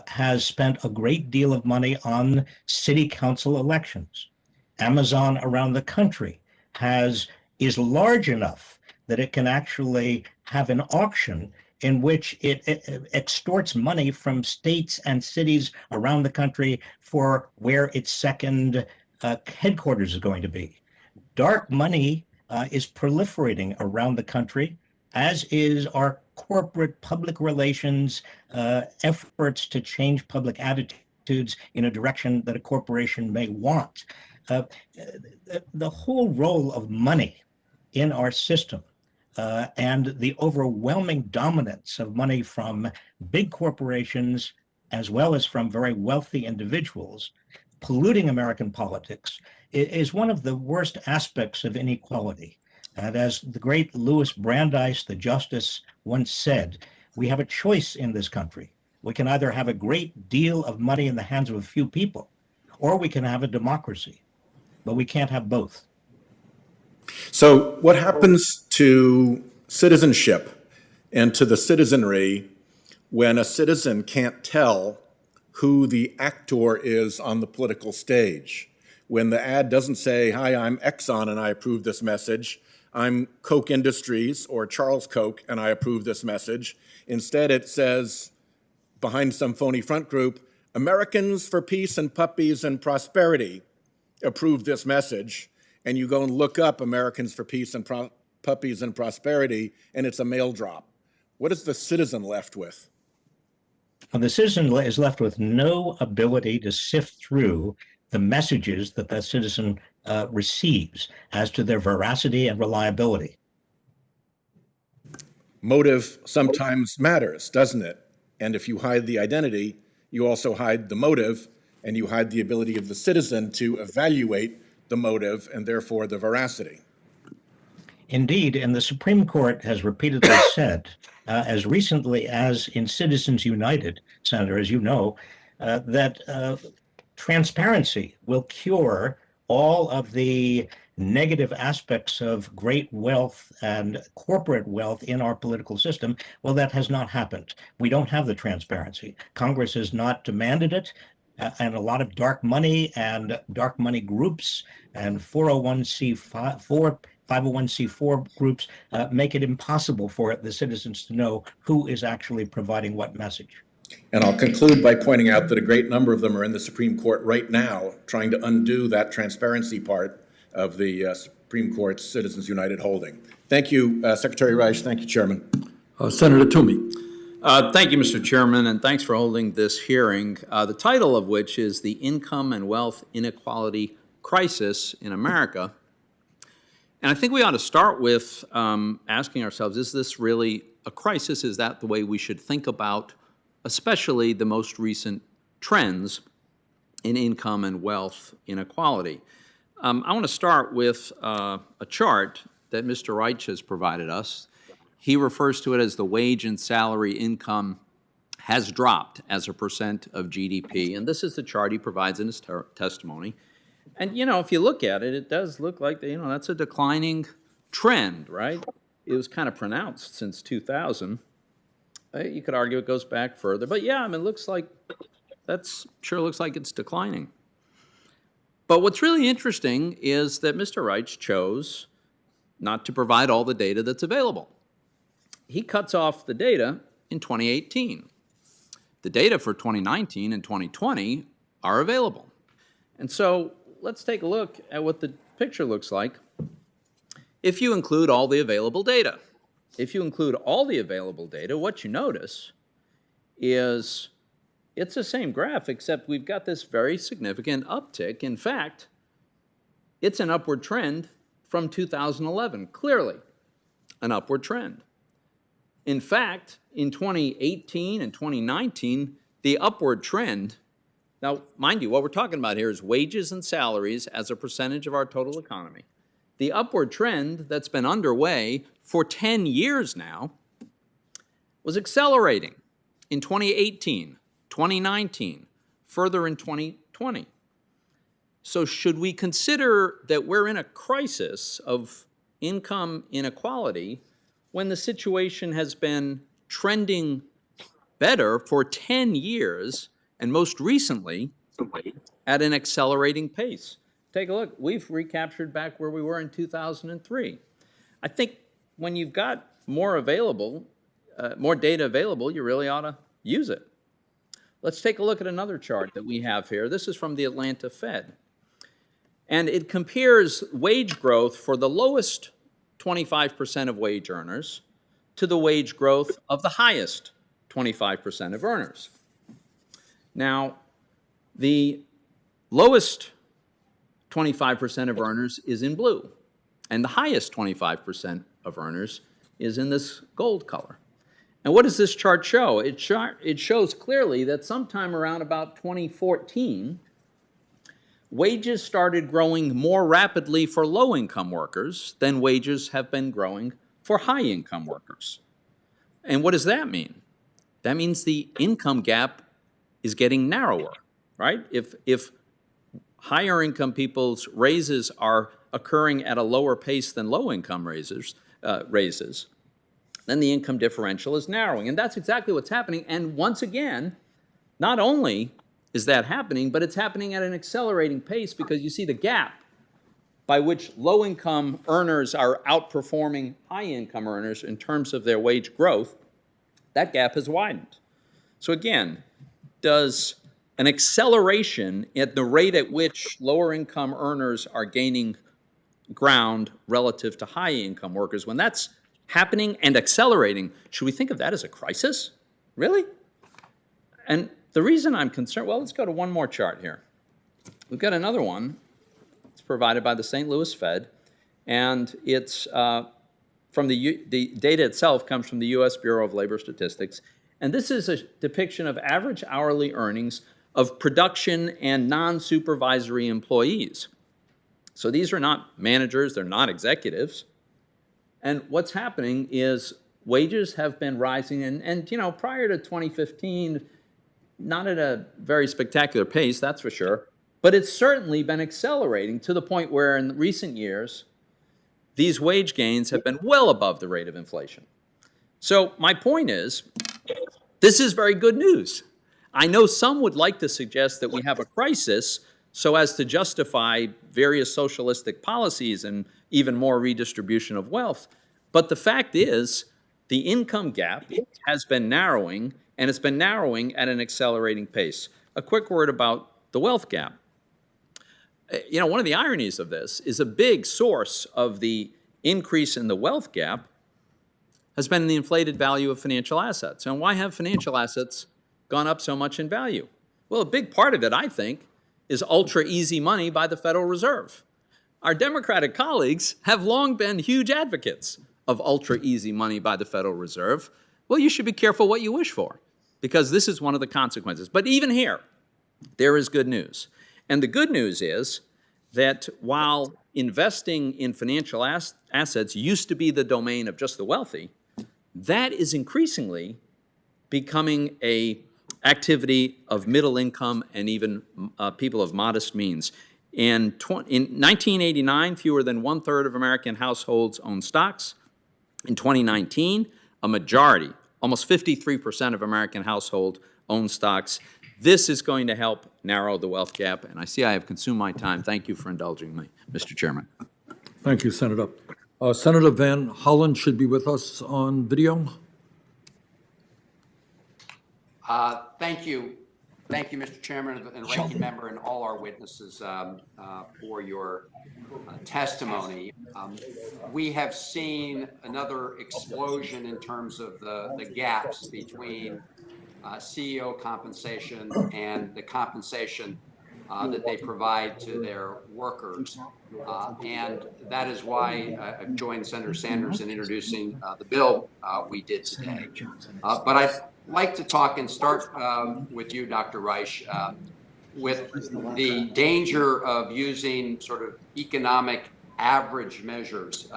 has spent a great deal of money on city council elections. Amazon around the country is large enough that it can actually have an auction in which it extorts money from states and cities around the country for where its second headquarters is going to be. Dark money is proliferating around the country, as is our corporate public relations efforts to change public attitudes in a direction that a corporation may want. The whole role of money in our system and the overwhelming dominance of money from big corporations as well as from very wealthy individuals polluting American politics is one of the worst aspects of inequality. And as the great Louis Brandeis, the justice, once said, we have a choice in this country. We can either have a great deal of money in the hands of a few people, or we can have a democracy, but we can't have both. So what happens to citizenship and to the citizenry when a citizen can't tell who the actor is on the political stage? When the ad doesn't say, hi, I'm Exxon and I approve this message, I'm Koch Industries or Charles Koch and I approve this message. Instead, it says, behind some phony front group, Americans for Peace and Puppies and Prosperity approve this message. And you go and look up Americans for Peace and Puppies and Prosperity, and it's a mail drop. What is the citizen left with? And the citizen is left with no ability to sift through the messages that that citizen receives as to their veracity and reliability. Motive sometimes matters, doesn't it? And if you hide the identity, you also hide the motive, and you hide the ability of the citizen to evaluate the motive and therefore the veracity. Indeed, and the Supreme Court has repeatedly said, as recently as in Citizens United, Senator, as you know, that transparency will cure all of the negative aspects of great wealth and corporate wealth in our political system. Well, that has not happened. We don't have the transparency. Congress has not demanded it. And a lot of dark money and dark money groups and 501c4 groups make it impossible for the citizens to know who is actually providing what message. And I'll conclude by pointing out that a great number of them are in the Supreme Court right now trying to undo that transparency part of the Supreme Court's Citizens United holding. Thank you, Secretary Reich. Thank you, Chairman. Senator Toomey. Thank you, Mr. Chairman, and thanks for holding this hearing, the title of which is The Income and Wealth Inequality Crisis in America. And I think we ought to start with asking ourselves, is this really a crisis? Is that the way we should think about, especially the most recent trends in income and wealth inequality? I want to start with a chart that Mr. Reich has provided us. He refers to it as the wage and salary income has dropped as a percent of GDP. And this is the chart he provides in his testimony. And, you know, if you look at it, it does look like, that's a declining trend, right? It was kind of pronounced since 2000. You could argue it goes back further. But, yeah, I mean, it looks like sure looks like it's declining. But what's really interesting is that Mr. Reich chose not to provide all the data that's available. He cuts off the data in 2018. The data for 2019 and 2020 are available. And so let's take a look at what the picture looks like if you include all the available data. If you include all the available data, what you notice is it's the same graph, except we've got this very significant uptick. In fact, it's an upward trend from 2011, clearly an upward trend. In fact, in 2018 and 2019, the upward trend, now mind you, what we're talking about here is wages and salaries as a percentage of our total economy. The upward trend that's been underway for 10 years now was accelerating in 2018, 2019, further in 2020. So should we consider that we're in a crisis of income inequality when the situation has been trending better for 10 years and most recently at an accelerating pace? Take a look. We've recaptured back where we were in 2003. I think when you've got more available, more data available, you really ought to use it. Let's take a look at another chart that we have here. This is from the Atlanta Fed. And it compares wage growth for the lowest 25% of wage earners to the wage growth of the highest 25% of earners. Now, the lowest 25% of earners is in blue, and the highest 25% of earners is in this gold color. And what does this chart show? It shows clearly that sometime around about 2014, wages started growing more rapidly for low-income workers than wages have been growing for high-income workers. And what does that mean? That means the income gap is getting narrower, right? If higher income people's raises are occurring at a lower pace than low income raises, then the income differential is narrowing. And that's exactly what's happening. And once again, not only is that happening, but it's happening at an accelerating pace because you see the gap by which low income earners are outperforming high income earners in terms of their wage growth. That gap has widened. So again, does an acceleration at the rate at which lower income earners are gaining ground relative to high income workers, when that's happening and accelerating, should we think of that as a crisis? Really? And the reason I'm concerned, well, let's go to one more chart here. We've got another one. It's provided by the St. Louis Fed, and it's from the data itself comes from the U.S. Bureau of Labor Statistics. And this is a depiction of average hourly earnings of production and non-supervisory employees. So these are not managers, they're not executives. And what's happening is wages have been rising, and you know, prior to 2015, not at a very spectacular pace, that's for sure, but it's certainly been accelerating to the point where in recent years, these wage gains have been well above the rate of inflation. So my point is, this is very good news. I know some would like to suggest that we have a crisis so as to justify various socialistic policies and even more redistribution of wealth. But the fact is, the income gap has been narrowing, and it's been narrowing at an accelerating pace. A quick word about the wealth gap. You know, one of the ironies of this is a big source of the increase in the wealth gap has been the inflated value of financial assets. And why have financial assets gone up so much in value? Well, a big part of it, I think, is ultra easy money by the Federal Reserve. Our Democratic colleagues have long been huge advocates of ultra easy money by the Federal Reserve. Well, you should be careful what you wish for, because this is one of the consequences. But even here, there is good news. And the good news is that while investing in financial assets used to be the domain of just the wealthy, that is increasingly becoming an activity of middle income and even people of modest means. In 1989, fewer than 1/3 of American households owned stocks. In 2019, a majority, almost 53% of American households own stocks. This is going to help narrow the wealth gap, and I see I have consumed my time. Thank you for indulging me, Mr. Chairman. Thank you, Senator. Senator Van Hollen should be with us on video. Thank you. Thank you, Mr. Chairman and Ranking Member, and all our witnesses for your testimony. We have seen another explosion in terms of the gaps between CEO compensation and the compensation that they provide to their workers. And that is why I've joined Senator Sanders in introducing the bill we did today. But I'd like to talk and start with you, Dr. Reich, with the danger of using sort of economic average measures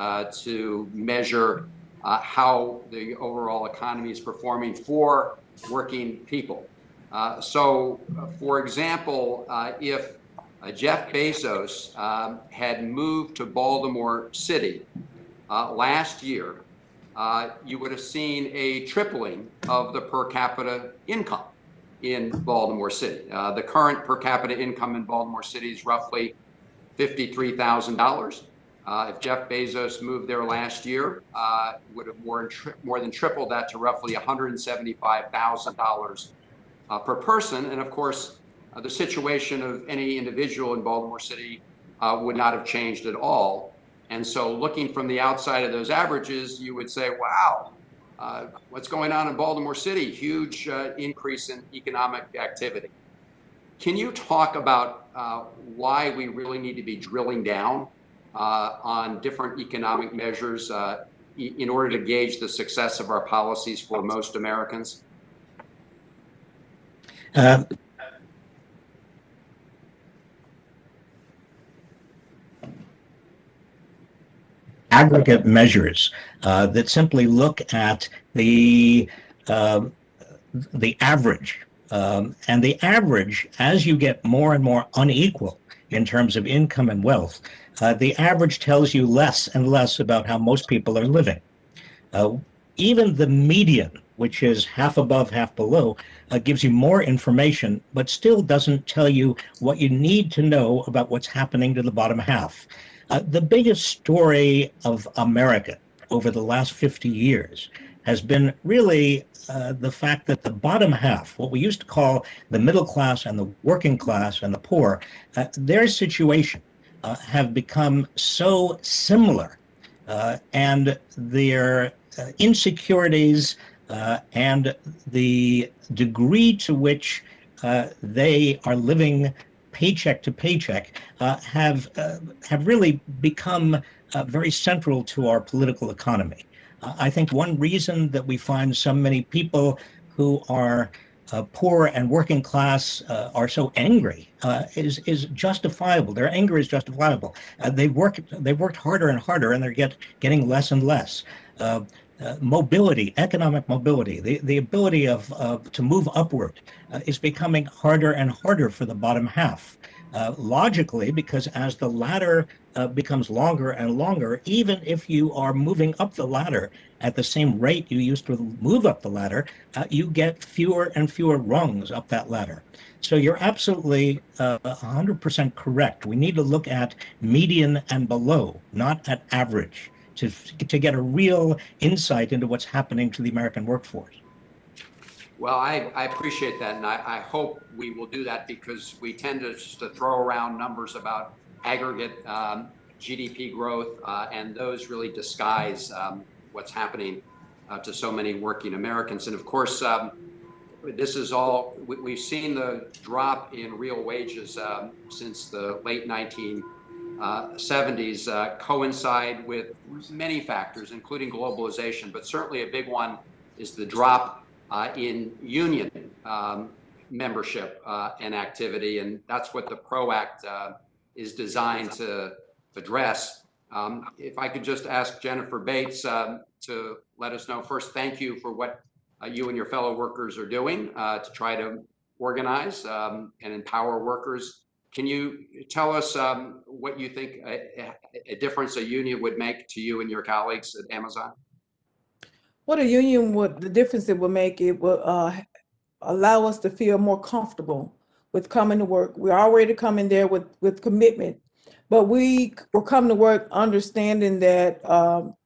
to measure how the overall economy is performing for working people. For example, if Jeff Bezos had moved to Baltimore City last year, you would have seen a tripling of the per capita income in Baltimore City. The current per capita income in Baltimore City is roughly $53,000. If Jeff Bezos moved there last year, would have more than tripled that to roughly $175,000 per person. And of course, the situation of any individual in Baltimore City would not have changed at all. And so looking from the outside of those averages, you would say, wow, what's going on in Baltimore City? Huge increase in economic activity. Can you talk about why we really need to be drilling down on different economic measures in order to gauge the success of our policies for most Americans? Aggregate measures that simply look at the average, and the average, as you get more and more unequal in terms of income and wealth, the average tells you less and less about how most people are living. Even the median, which is half above, half below, gives you more information, but still doesn't tell you what you need to know about what's happening to the bottom half. The biggest story of America over the last 50 years has been really the fact that the bottom half, what we used to call the middle class and the working class and the poor, their situation have become so similar, and their insecurities and the degree to which they are living paycheck to paycheck have really become very central to our political economy. I think one reason that we find so many people who are poor and working class are so angry is justifiable. Their anger is justifiable. They've worked harder and harder, and they're getting less and less. Mobility, economic mobility, the ability to move upward is becoming harder and harder for the bottom half. Logically, because as the ladder becomes longer and longer, even if you are moving up the ladder at the same rate you used to move up the ladder, you get fewer and fewer rungs up that ladder. So you're absolutely 100% correct. We need to look at median and below, not at average, to get a real insight into what's happening to the American workforce. Well, I appreciate that, and I hope we will do that, because we tend to just to throw around numbers about aggregate GDP growth, and those really disguise what's happening to so many working Americans. And of course, this is all, we've seen the drop in real wages since the late 1970s coincide with many factors, including globalization, but certainly a big one is the drop in union membership and activity, and that's what the PRO Act is designed to address. If I could just ask Jennifer Bates to let us know first, thank you for what you and your fellow workers are doing to try to organize and empower workers. Can you tell us what you think a difference a union would make to you and your colleagues at Amazon? What a union would, the difference it would make, it would allow us to feel more comfortable with coming to work. We're already coming there with commitment But we were coming to work understanding that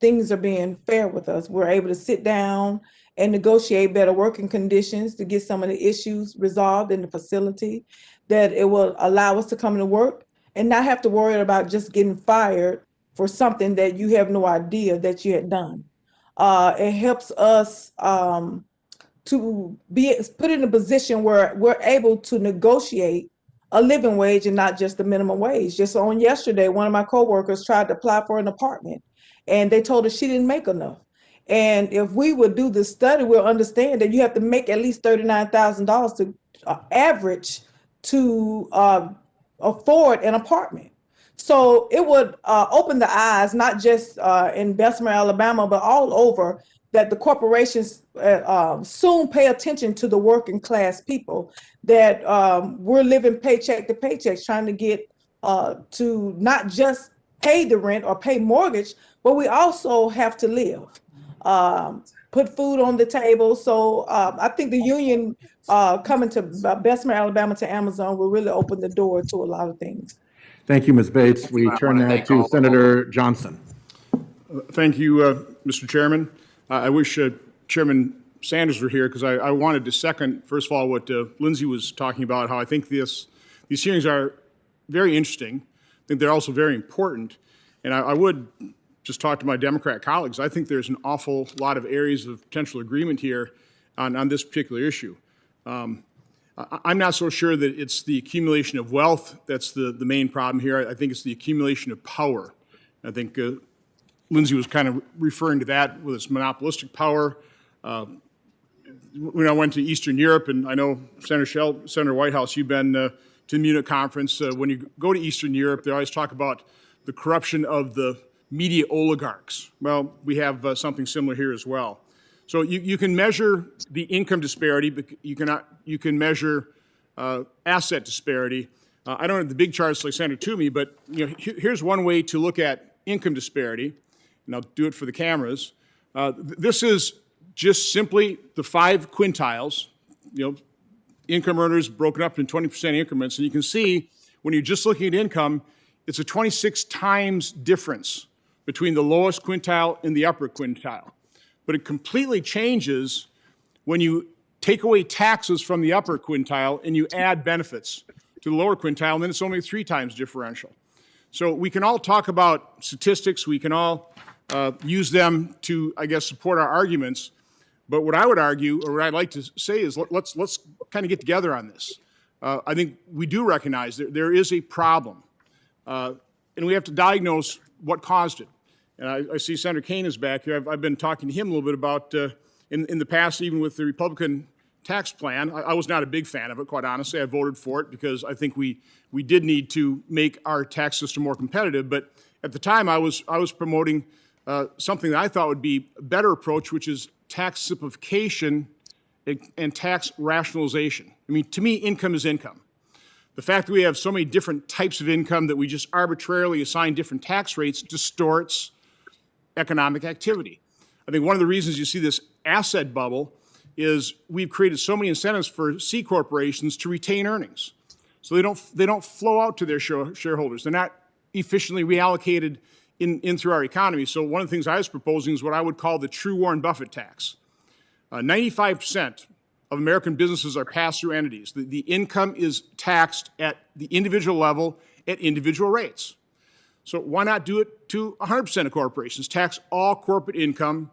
things are being fair with us. We're able to sit down and negotiate better working conditions to get some of the issues resolved in the facility, that it will allow us to come to work and not have to worry about just getting fired for something that you have no idea that you had done. It helps us to be put in a position where we're able to negotiate a living wage and not just the minimum wage. Just on yesterday, one of my coworkers tried to apply for an apartment and they told her she didn't make enough. And if we would do the study, we'll understand that you have to make at least $39,000 to average to afford an apartment. So it would open the eyes, not just in Bessemer, Alabama, but all over, that the corporations soon pay attention to the working class people, that we're living paycheck to paycheck, trying to get to not just pay the rent or pay mortgage, but we also have to live, put food on the table. So I think the union coming to Bessemer, Alabama to Amazon will really open the door to a lot of things. Thank you, Ms. Bates. We turn now to Senator Johnson. Thank you, Mr. Chairman. I wish Chairman Sanders were here, because I wanted to second, first of all, what Lindsay was talking about, how I think these hearings are very interesting. I think they're also very important. And I would just talk to my Democrat colleagues. I think there's an awful lot of areas of potential agreement here on this particular issue. I'm not so sure that it's the accumulation of wealth that's the main problem here. I think it's the accumulation of power. I think Lindsay was kind of referring to that with its monopolistic power. When I went to Eastern Europe, and I know Senator Whitehouse, you've been to the Munich conference. When you go to Eastern Europe, they always talk about the corruption of the media oligarchs. Well, we have something similar here as well. So you can measure the income disparity, but you can measure asset disparity. I don't have the big charts like Senator Toomey, but here's one way to look at income disparity, and I'll do it for the cameras. This is just simply the 5 quintiles, income earners broken up in 20% increments. And you can see when you're just looking at income, it's a 26 times difference between the lowest quintile and the upper quintile. But it completely changes when you take away taxes from the upper quintile and you add benefits to the lower quintile, and then it's only 3 times differential. So we can all talk about statistics, we can all use them to, I guess, support our arguments. But what I would argue, or what I'd like to say, is let's kind of get together on this. I think we do recognize that there is a problem, and we have to diagnose what caused it. And I see Senator Kane is back here. I've been talking to him a little bit about, in the past, even with the Republican tax plan. I was not a big fan of it, quite honestly. I voted for it because I think we did need to make our tax system more competitive. But at the time, I was promoting something that I thought would be a better approach, which is tax simplification and tax rationalization. I mean, to me, income is income. The fact that we have so many different types of income that we just arbitrarily assign different tax rates distorts economic activity. I think one of the reasons you see this asset bubble is we've created so many incentives for C corporations to retain earnings. So they don't flow out to their shareholders. They're not efficiently reallocated in through our economy. So one of the things I was proposing is what I would call the true Warren Buffett tax. 95% of American businesses are pass-through entities. The income is taxed at the individual level at individual rates. So why not do it to 100% of corporations? Tax all corporate income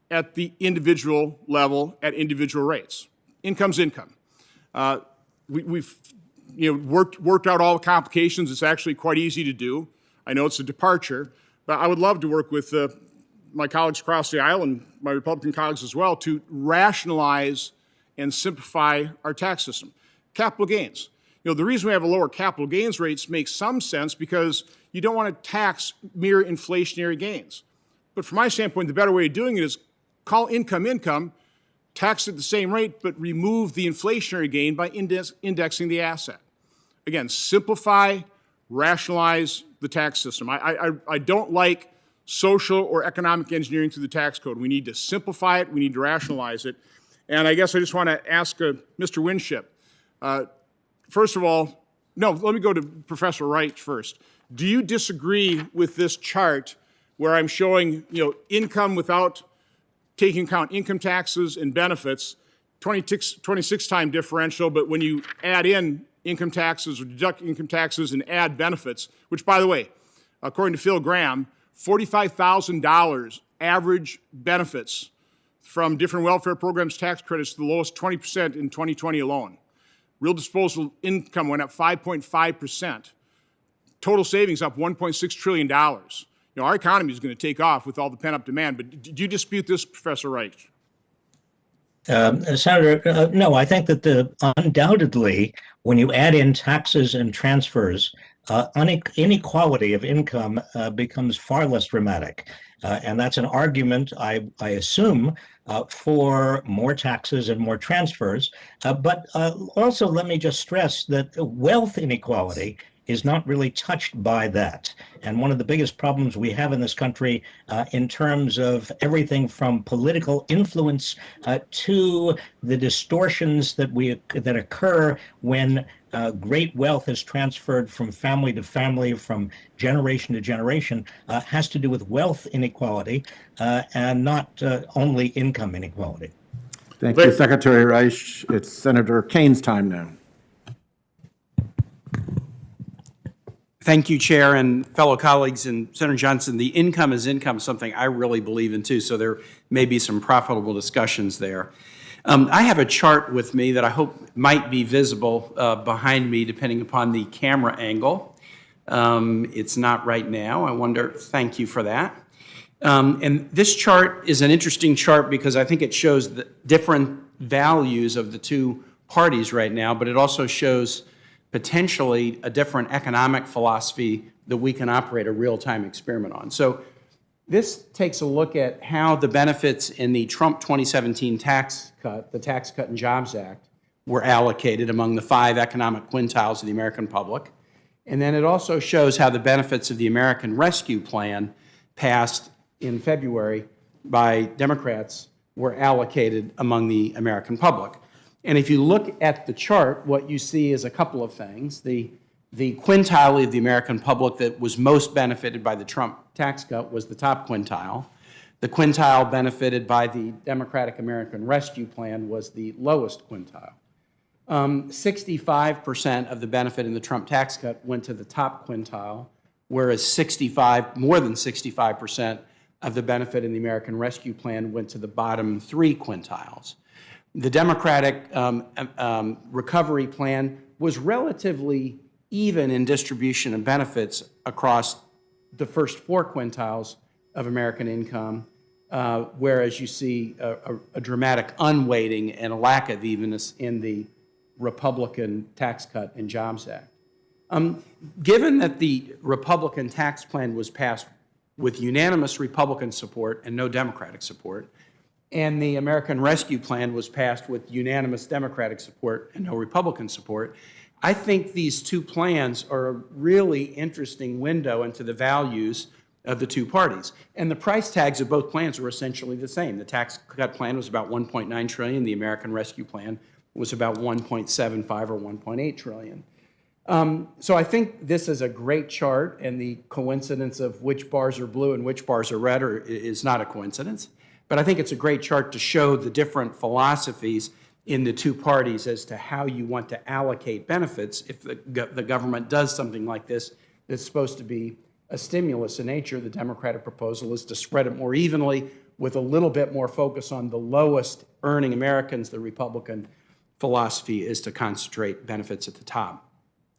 at the individual level at individual rates. Income's income. We've worked out all the complications. It's actually quite easy to do. I know it's a departure, but I would love to work with my colleagues across the aisle and my Republican colleagues as well to rationalize and simplify our tax system. Capital gains. The reason we have a lower capital gains rates makes some sense because you don't want to tax mere inflationary gains. But from my standpoint, the better way of doing it is call income income, tax at the same rate, but remove the inflationary gain by indexing the asset. Again, simplify, rationalize the tax system. I don't like social or economic engineering through the tax code. We need to simplify it. We need to rationalize it. And I guess I just want to ask Mr. Winship. First of all, no, let me go to Professor Wright first. Do you disagree with this chart where I'm showing, income without taking account income taxes and benefits, 26 time differential, but when you add in income taxes or deduct income taxes and add benefits, which, by the way, according to Phil Graham, $45,000 average benefits from different welfare programs, tax credits, the lowest 20% in 2020 alone. Real disposable income went up 5.5%. Total savings up $1.6 trillion. Our economy is going to take off with all the pent-up demand, but do you dispute this, Professor Reich? Senator, no, I think that undoubtedly, when you add in taxes and transfers, inequality of income becomes far less dramatic. And that's an argument, I assume, for more taxes and more transfers. But also, let me just stress that wealth inequality is not really touched by that. And one of the biggest problems we have in this country in terms of everything from political influence to the distortions that occur when great wealth is transferred from family to family, from generation to generation, has to do with wealth inequality and not only income inequality. Thank you, Secretary Reich. It's Senator Kane's time now. Thank you, Chair and fellow colleagues. And Senator Johnson, the income is income, something I really believe in too, so there may be some profitable discussions there. I have a chart with me that I hope might be visible behind me depending upon the camera angle. It's not right now. I wonder, thank you for that. And this chart is an interesting chart because I think it shows the different values of the two parties right now, but it also shows potentially a different economic philosophy that we can operate a real-time experiment on. So this takes a look at how the benefits in the Trump 2017 tax cut, the Tax Cut and Jobs Act, were allocated among the 5 economic quintiles of the American public. And then it also shows how the benefits of the American Rescue Plan, passed in February by Democrats, were allocated among the American public. And if you look at the chart, what you see is a couple of things. The quintile of the American public that was most benefited by the Trump tax cut was the top quintile. The quintile benefited by the Democratic American Rescue Plan was the lowest quintile. 65% of the benefit in the Trump tax cut went to the top quintile, whereas more than 65% of the benefit in the American Rescue Plan went to the bottom 3 quintiles. The Democratic Recovery Plan was relatively even in distribution of benefits across the first 4 quintiles of American income, whereas you see a dramatic unweighting and a lack of evenness in the Republican Tax Cut and Jobs Act. Given that the Republican tax plan was passed with unanimous Republican support and no Democratic support, and the American Rescue Plan was passed with unanimous Democratic support and no Republican support, I think these two plans are a really interesting window into the values of the two parties. And the price tags of both plans were essentially the same. The tax cut plan was about $1.9 trillion. The American Rescue Plan was about $1.75 or $1.8 trillion. So I think this is a great chart, and the coincidence of which bars are blue and which bars are red is not a coincidence. But I think it's a great chart to show the different philosophies in the two parties as to how you want to allocate benefits if the government does something like this that's supposed to be a stimulus in nature. The Democratic proposal is to spread it more evenly with a little bit more focus on the lowest earning Americans. The Republican philosophy is to concentrate benefits at the top.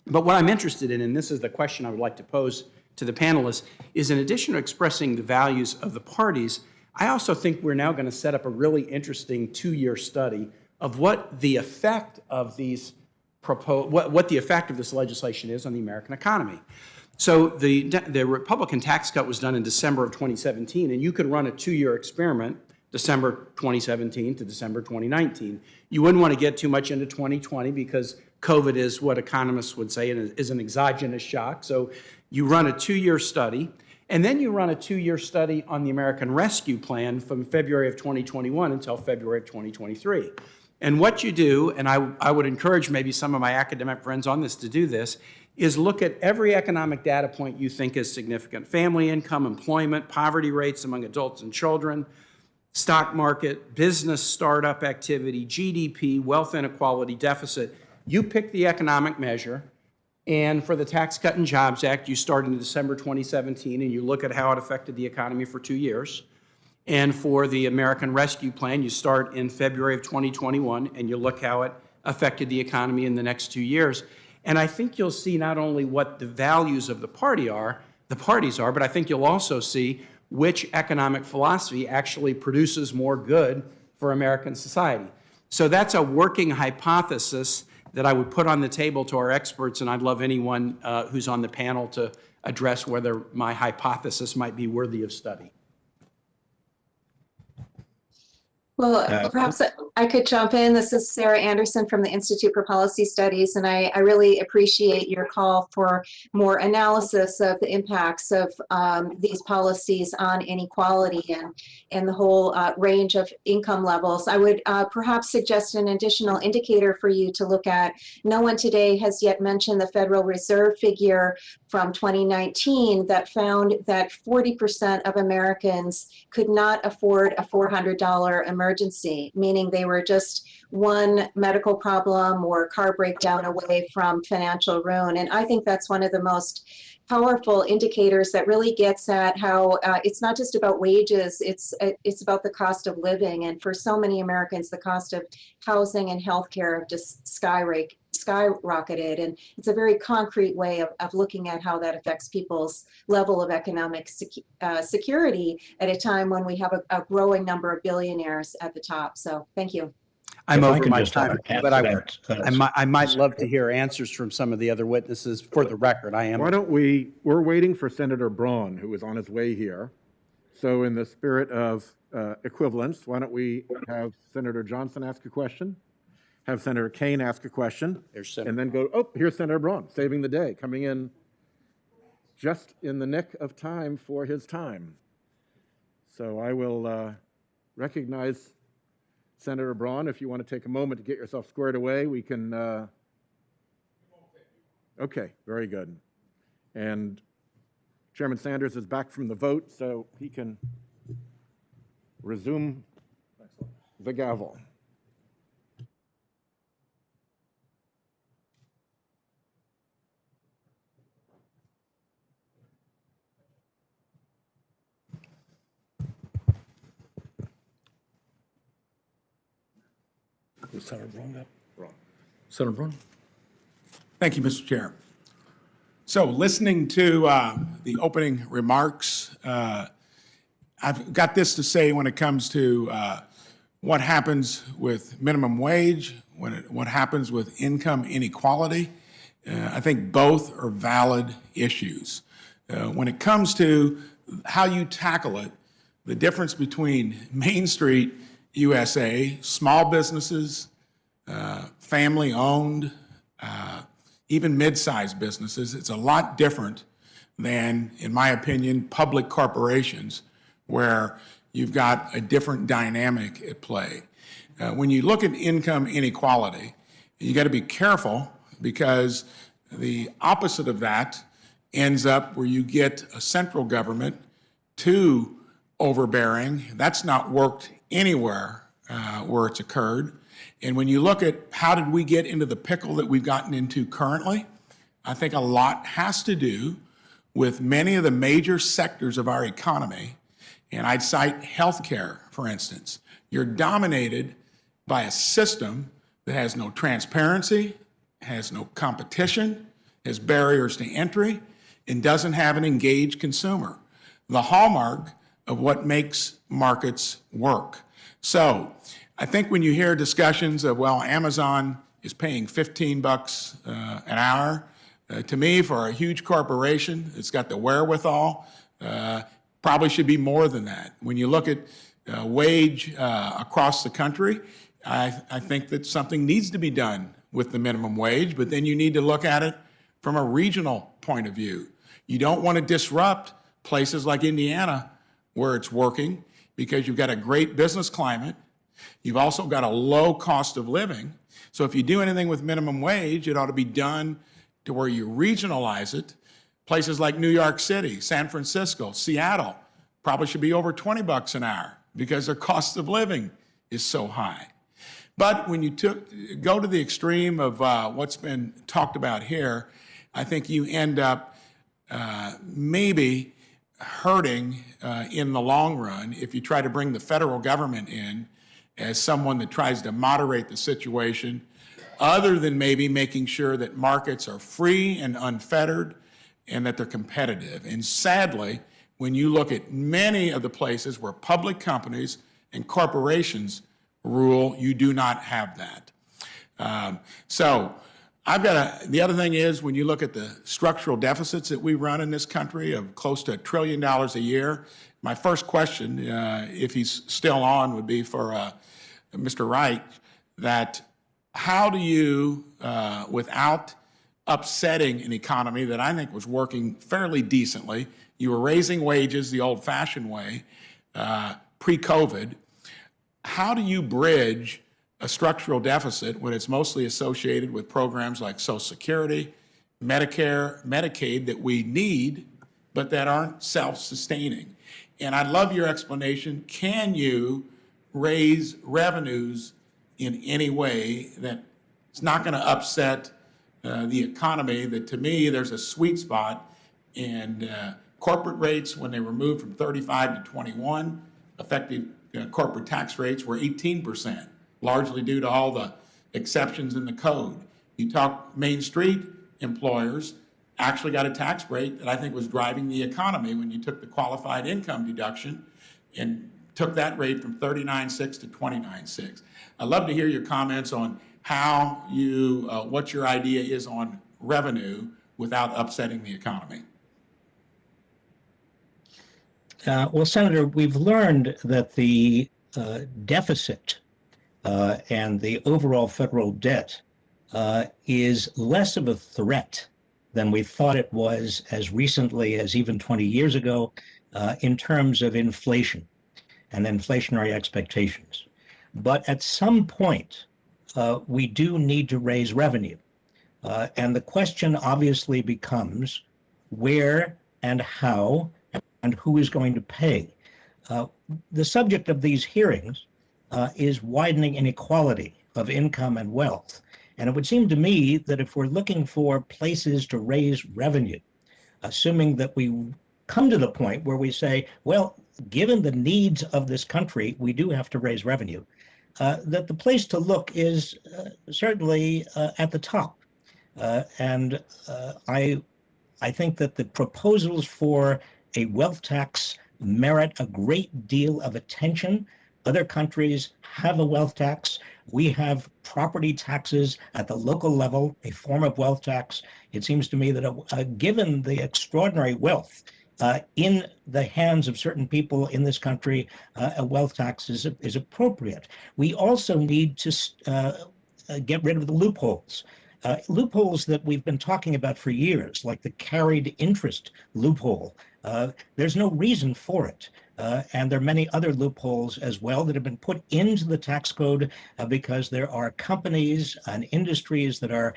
But what I'm interested in, and this is the question I would like to pose to the panelists, is in addition to expressing the values of the parties, I also think we're now going to set up a really interesting 2-year study of what the effect of these what the effect of this legislation is on the American economy. So the Republican tax cut was done in December of 2017, and you could run a 2-year experiment, December 2017 to December 2019. You wouldn't want to get too much into 2020 because COVID is what economists would say is an exogenous shock. So you run a 2-year study, and then you run a 2-year study on the American Rescue Plan from February of 2021 until February of 2023. And what you do, and I would encourage maybe some of my academic friends on this to do this, is look at every economic data point you think is significant. Family income, employment, poverty rates among adults and children, stock market, business startup activity, GDP, wealth inequality, deficit. You pick the economic measure, and for the Tax Cut and Jobs Act, you start in December 2017, and you look at how it affected the economy for 2 years. And for the American Rescue Plan, you start in February of 2021, and you look how it affected the economy in the next 2 years. And I think you'll see not only what the values of the parties are, but I think you'll also see which economic philosophy actually produces more good for American society. So that's a working hypothesis that I would put on the table to our experts, and I'd love anyone who's on the panel to address whether my hypothesis might be worthy of study. Well, perhaps I could jump in. This is Sarah Anderson from the Institute for Policy Studies, and I really appreciate your call for more analysis of the impacts of these policies on inequality and the whole range of income levels. I would perhaps suggest an additional indicator for you to look at. No one today has yet mentioned the Federal Reserve figure from 2019 that found that 40% of Americans could not afford a $400 emergency, meaning they were just one medical problem or car breakdown away from financial ruin. And I think that's one of the most powerful indicators that really gets at how it's not just about wages, it's about the cost of living. And for so many Americans, the cost of housing and healthcare have just skyrocketed. And it's a very concrete way of looking at how that affects people's level of economic security at a time when we have a growing number of billionaires at the top. So thank you. I'm If I over could my just time, add but to that, I might love to hear answers from some of the other witnesses. For the record, I am. Why don't we're waiting for Senator Braun, who is on his way here. So in the spirit of equivalence, why don't we have Senator Johnson ask a question, have Senator Kaine ask a question, and then go, oh, here's Senator Braun, saving the day, coming in just in the nick of time for his time. So I will recognize Senator Braun. If you want to take a moment to get yourself squared away, we can. Okay, very good. And Chairman Sanders is back from the vote, so he can resume the gavel. Senator Braun up. Senator Braun. Thank you, Mr. Chair. So listening to the opening remarks, I've got this to say when it comes to what happens with minimum wage, what happens with income inequality. I think both are valid issues. When it comes to how you tackle it, the difference between Main Street USA, small businesses, family-owned, even mid-sized businesses, it's a lot different than, in my opinion, public corporations, where you've got a different dynamic at play. When you look at income inequality, you got to be careful, because the opposite of that ends up where you get a central government too overbearing. That's not worked anywhere where it's occurred. And when you look at how did we get into the pickle that we've gotten into currently, I think a lot has to do with many of the major sectors of our economy. And I'd cite healthcare, for instance. You're dominated by a system that has no transparency, has no competition, has barriers to entry, and doesn't have an engaged consumer. The hallmark of what makes markets work. So I think when you hear discussions of, well, Amazon is paying $15 an hour, to me, for a huge corporation, it's got the wherewithal, probably should be more than that. When you look at wage across the country, I think that something needs to be done with the minimum wage, but then you need to look at it from a regional point of view. You don't want to disrupt places like Indiana where it's working, because you've got a great business climate, You've also got a low cost of living. So if you do anything with minimum wage, it ought to be done to where you regionalize it. Places like New York City, San Francisco, Seattle probably should be over 20 bucks an hour because their cost of living is so high. But when you go to the extreme of what's been talked about here, I think you end up maybe hurting in the long run if you try to bring the federal government in as someone that tries to moderate the situation, other than maybe making sure that markets are free and unfettered and that they're competitive. And sadly, when you look at many of the places where public companies and corporations rule, you do not have that. So the other thing is, when you look at the structural deficits that we run in this country of close to $1 trillion a year, my first question, if he's still on, would be for Mr. Wright, that how do you, without upsetting an economy that I think was working fairly decently, you were raising wages the old-fashioned way pre-COVID, how do you bridge a structural deficit when it's mostly associated with programs like Social Security, Medicare, Medicaid that we need, but that aren't self-sustaining? And I'd love your explanation. Can you raise revenues in any way that it's not going to upset the economy? That, to me, there's a sweet spot in corporate rates when they were moved from 35 to 21. Effective corporate tax rates were 18%, largely due to all the exceptions in the code. You talk Main Street employers actually got a tax rate that I think was driving the economy when you took the qualified income deduction and took that rate from 39.6 to 29.6. I'd love to hear your comments on how you, what your idea is on revenue without upsetting the economy. Well, Senator, we've learned that the deficit and the overall federal debt is less of a threat than we thought it was as recently as even 20 years ago in terms of inflation and inflationary expectations. But at some point, we do need to raise revenue. And the question obviously becomes where and how and who is going to pay. The subject of these hearings is widening inequality of income and wealth. And it would seem to me that if we're looking for places to raise revenue, assuming that we come to the point where we say, well, given the needs of this country, we do have to raise revenue, that the place to look is certainly at the top. And I think that the proposals for a wealth tax merit a great deal of attention. Other countries have a wealth tax. We have property taxes at the local level, a form of wealth tax. It seems to me that given the extraordinary wealth in the hands of certain people in this country, a wealth tax is appropriate. We also need to get rid of the loopholes. Loopholes that we've been talking about for years, like the carried interest loophole. There's no reason for it. And there are many other loopholes as well that have been put into the tax code because there are companies and industries that are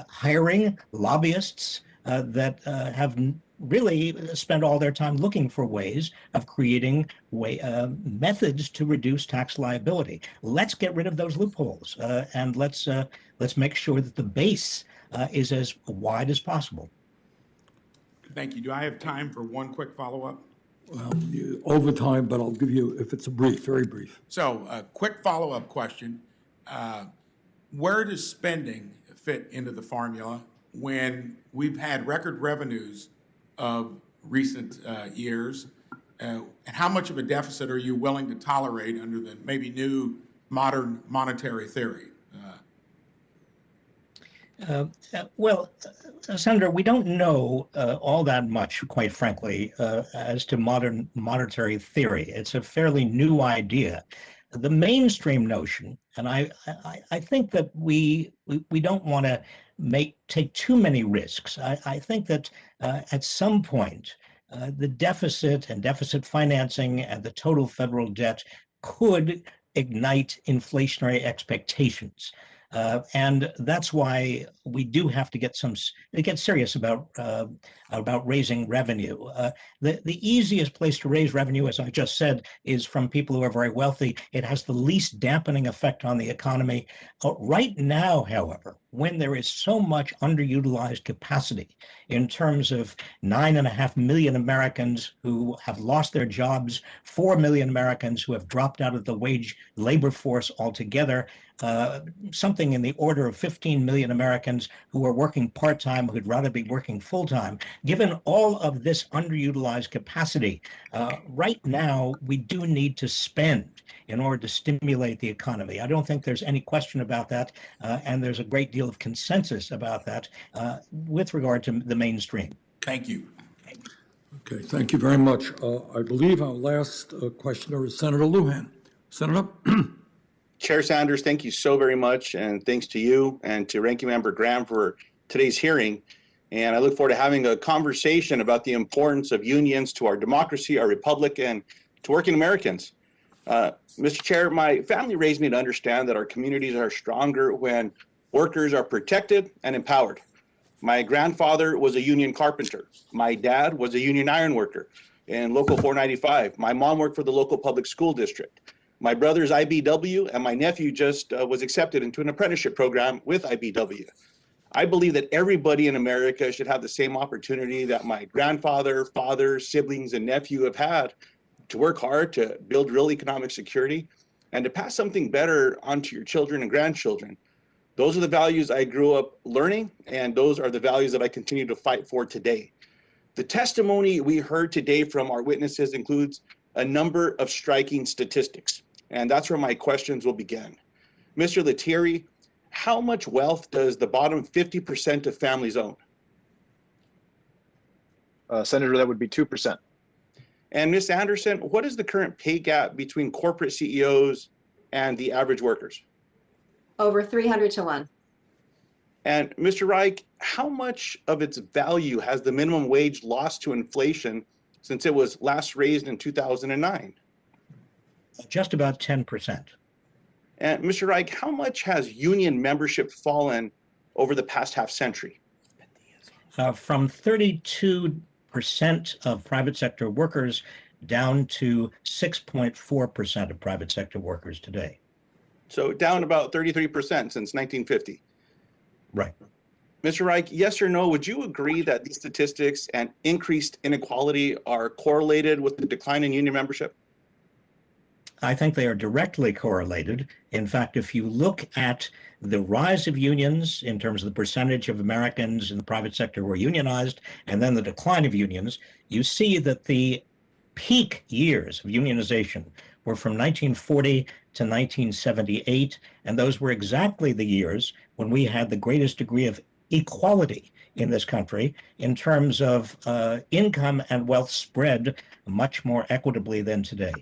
hiring lobbyists that have really spent all their time looking for ways of creating methods to reduce tax liability. Let's get rid of those loopholes and let's make sure that the base is as wide as possible. Thank you. Do I have time for one quick follow-up? Well, over time, but I'll give you, if it's a brief, very brief. So a quick follow-up question. Where does spending fit into the formula when we've had record revenues of recent years? And how much of a deficit are you willing to tolerate under the maybe new modern monetary theory? Well, Senator, we don't know all that much, quite frankly, as to modern monetary theory. It's a fairly new idea. The mainstream notion, and I think that we don't want to take too many risks. I think that at some point, the deficit and deficit financing and the total federal debt could ignite inflationary expectations. And that's why we do have to get serious about raising revenue. The easiest place to raise revenue, as I just said, is from people who are very wealthy. It has the least dampening effect on the economy. Right now, however, when there is so much underutilized capacity in terms of 9.5 million Americans who have lost their jobs, 4 million Americans who have dropped out of the wage labor force altogether, something in the order of 15 million Americans who are working part-time who'd rather be working full-time. Given all of this underutilized capacity, right now we do need to spend in order to stimulate the economy. I don't think there's any question about that, and there's a great deal of consensus about that with regard to the mainstream. Thank you. Okay, thank you very much. I believe our last questioner is Senator Lujan. Senator? Chair Sanders, thank you so very much, and thanks to you and to Ranking Member Graham for today's hearing. And I look forward to having a conversation about the importance of unions to our democracy, our republic, and to working Americans. Mr. Chair, my family raised me to understand that our communities are stronger when workers are protected and empowered. My grandfather was a union carpenter. My dad was a union iron worker in Local 495. My mom worked for the local public school district. My brother's IBW, and my nephew just was accepted into an apprenticeship program with IBW. I believe that everybody in America should have the same opportunity that my grandfather, father, siblings, and nephew have had to work hard, to build real economic security, and to pass something better onto your children and grandchildren. Those are the values I grew up learning, and those are the values that I continue to fight for today. The testimony we heard today from our witnesses includes a number of striking statistics, and that's where my questions will begin. Mr. Letieri, how much wealth does the bottom 50% of families own? Senator, that would be 2%. And Ms. Anderson, what is the current pay gap between corporate CEOs and the average workers? Over 300 to 1. And Mr. Reich, how much of its value has the minimum wage lost to inflation since it was last raised in 2009? Just about 10%. And Mr. Reich, how much has union membership fallen over the past half century? From 32% of private sector workers down to 6.4% of private sector workers today. So down about 33% since 1950. Right. Mr. Reich, yes or no, would you agree that these statistics and increased inequality are correlated with the decline in union membership? I think they are directly correlated. In fact, if you look at the rise of unions in terms of the percentage of Americans in the private sector who are unionized, and then the decline of unions, you see that the peak years of unionization were from 1940 to 1978, and those were exactly the years when we had the greatest degree of equality in this country in terms of income and wealth spread much more equitably than today.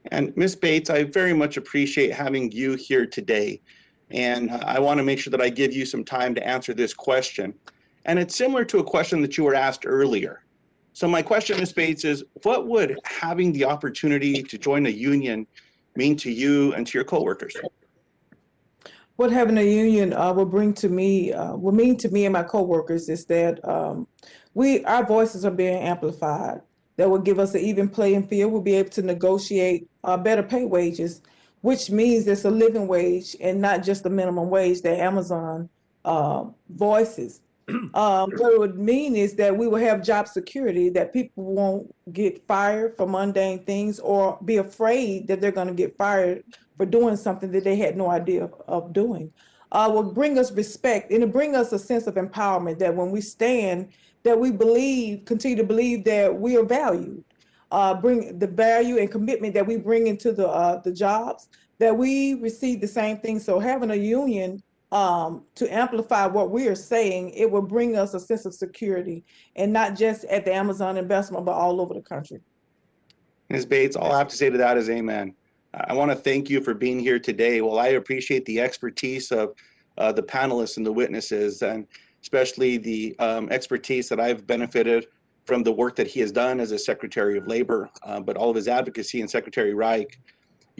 And Ms. Bates, I very much appreciate having you here today. And I want to make sure that I give you some time to answer this question. And it's similar to a question that you were asked earlier. So my question, Ms. Bates, is what would having the opportunity to join a union mean to you and to your coworkers? What having a union will mean to me and my coworkers is that our voices are being amplified. That will give us an even playing field. We'll be able to negotiate better pay wages, which means it's a living wage and not just the minimum wage that Amazon voices. What it would mean is that we will have job security, that people won't get fired for mundane things or be afraid that they're going to get fired for doing something that they had no idea of doing. Will bring us respect, and it bring us a sense of empowerment that when we stand, that we continue to believe that we are valued. Bring the value and commitment that we bring into the jobs, that we receive the same thing. So having a union to amplify what we are saying, it will bring us a sense of security, and not just at the Amazon investment, but all over the country. Ms. Bates, all I have to say to that is amen. I want to thank you for being here today. Well, I appreciate the expertise of the panelists and the witnesses, and especially the expertise that I've benefited from the work that he has done as a Secretary of Labor, but all of his advocacy and Secretary Reich.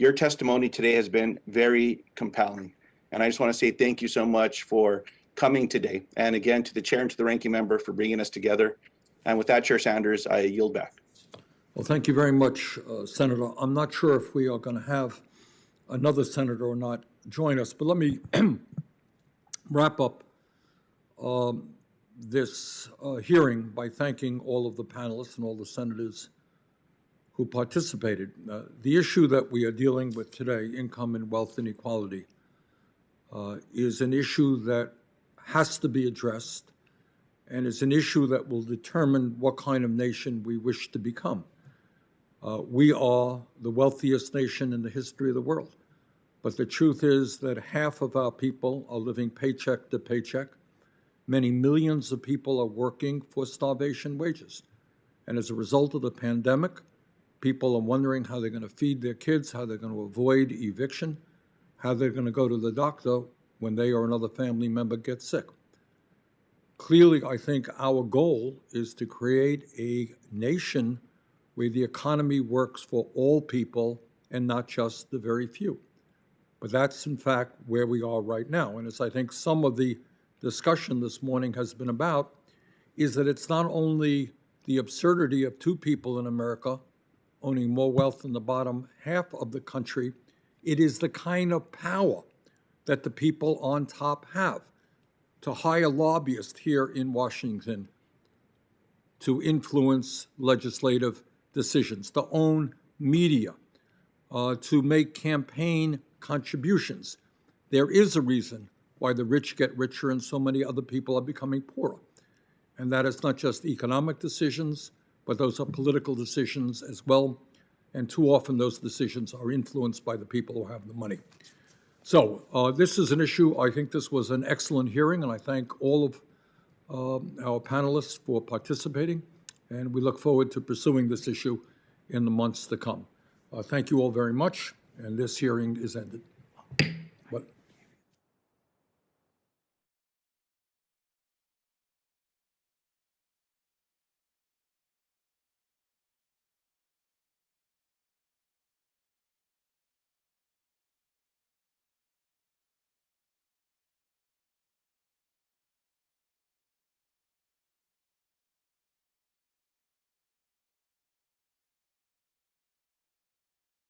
your testimony today has been very compelling. And I just want to say thank you so much for coming today. And again, to the chair and to the ranking member for bringing us together. And with that, Chair Sanders, I yield back. Well, thank you very much, Senator. I'm not sure if we are going to have another senator or not join us, but let me wrap up this hearing by thanking all of the panelists and all the senators who participated. The issue that we are dealing with today, income and wealth inequality, is an issue that has to be addressed and is an issue that will determine what kind of nation we wish to become. We are the wealthiest nation in the history of the world, but the truth is that half of our people are living paycheck to paycheck. Many millions of people are working for starvation wages. And as a result of the pandemic, people are wondering how they're going to feed their kids, how they're going to avoid eviction, how they're going to go to the doctor when they or another family member gets sick. Clearly, I think our goal is to create a nation where the economy works for all people and not just the very few. But that's, in fact, where we are right now. And as I think some of the discussion this morning has been about, is that it's not only the absurdity of two people in America owning more wealth than the bottom half of the country, it is the kind of power that the people on top have to hire lobbyists here in Washington to influence legislative decisions, to own media, to make campaign contributions. There is a reason why the rich get richer and so many other people are becoming poorer. And that is not just economic decisions, but those are political decisions as well. And too often those decisions are influenced by the people who have the money. So this is an issue. I think this was an excellent hearing, and I thank all of our panelists for participating. And we look forward to pursuing this issue in the months to come. Thank you all very much, and this hearing is ended.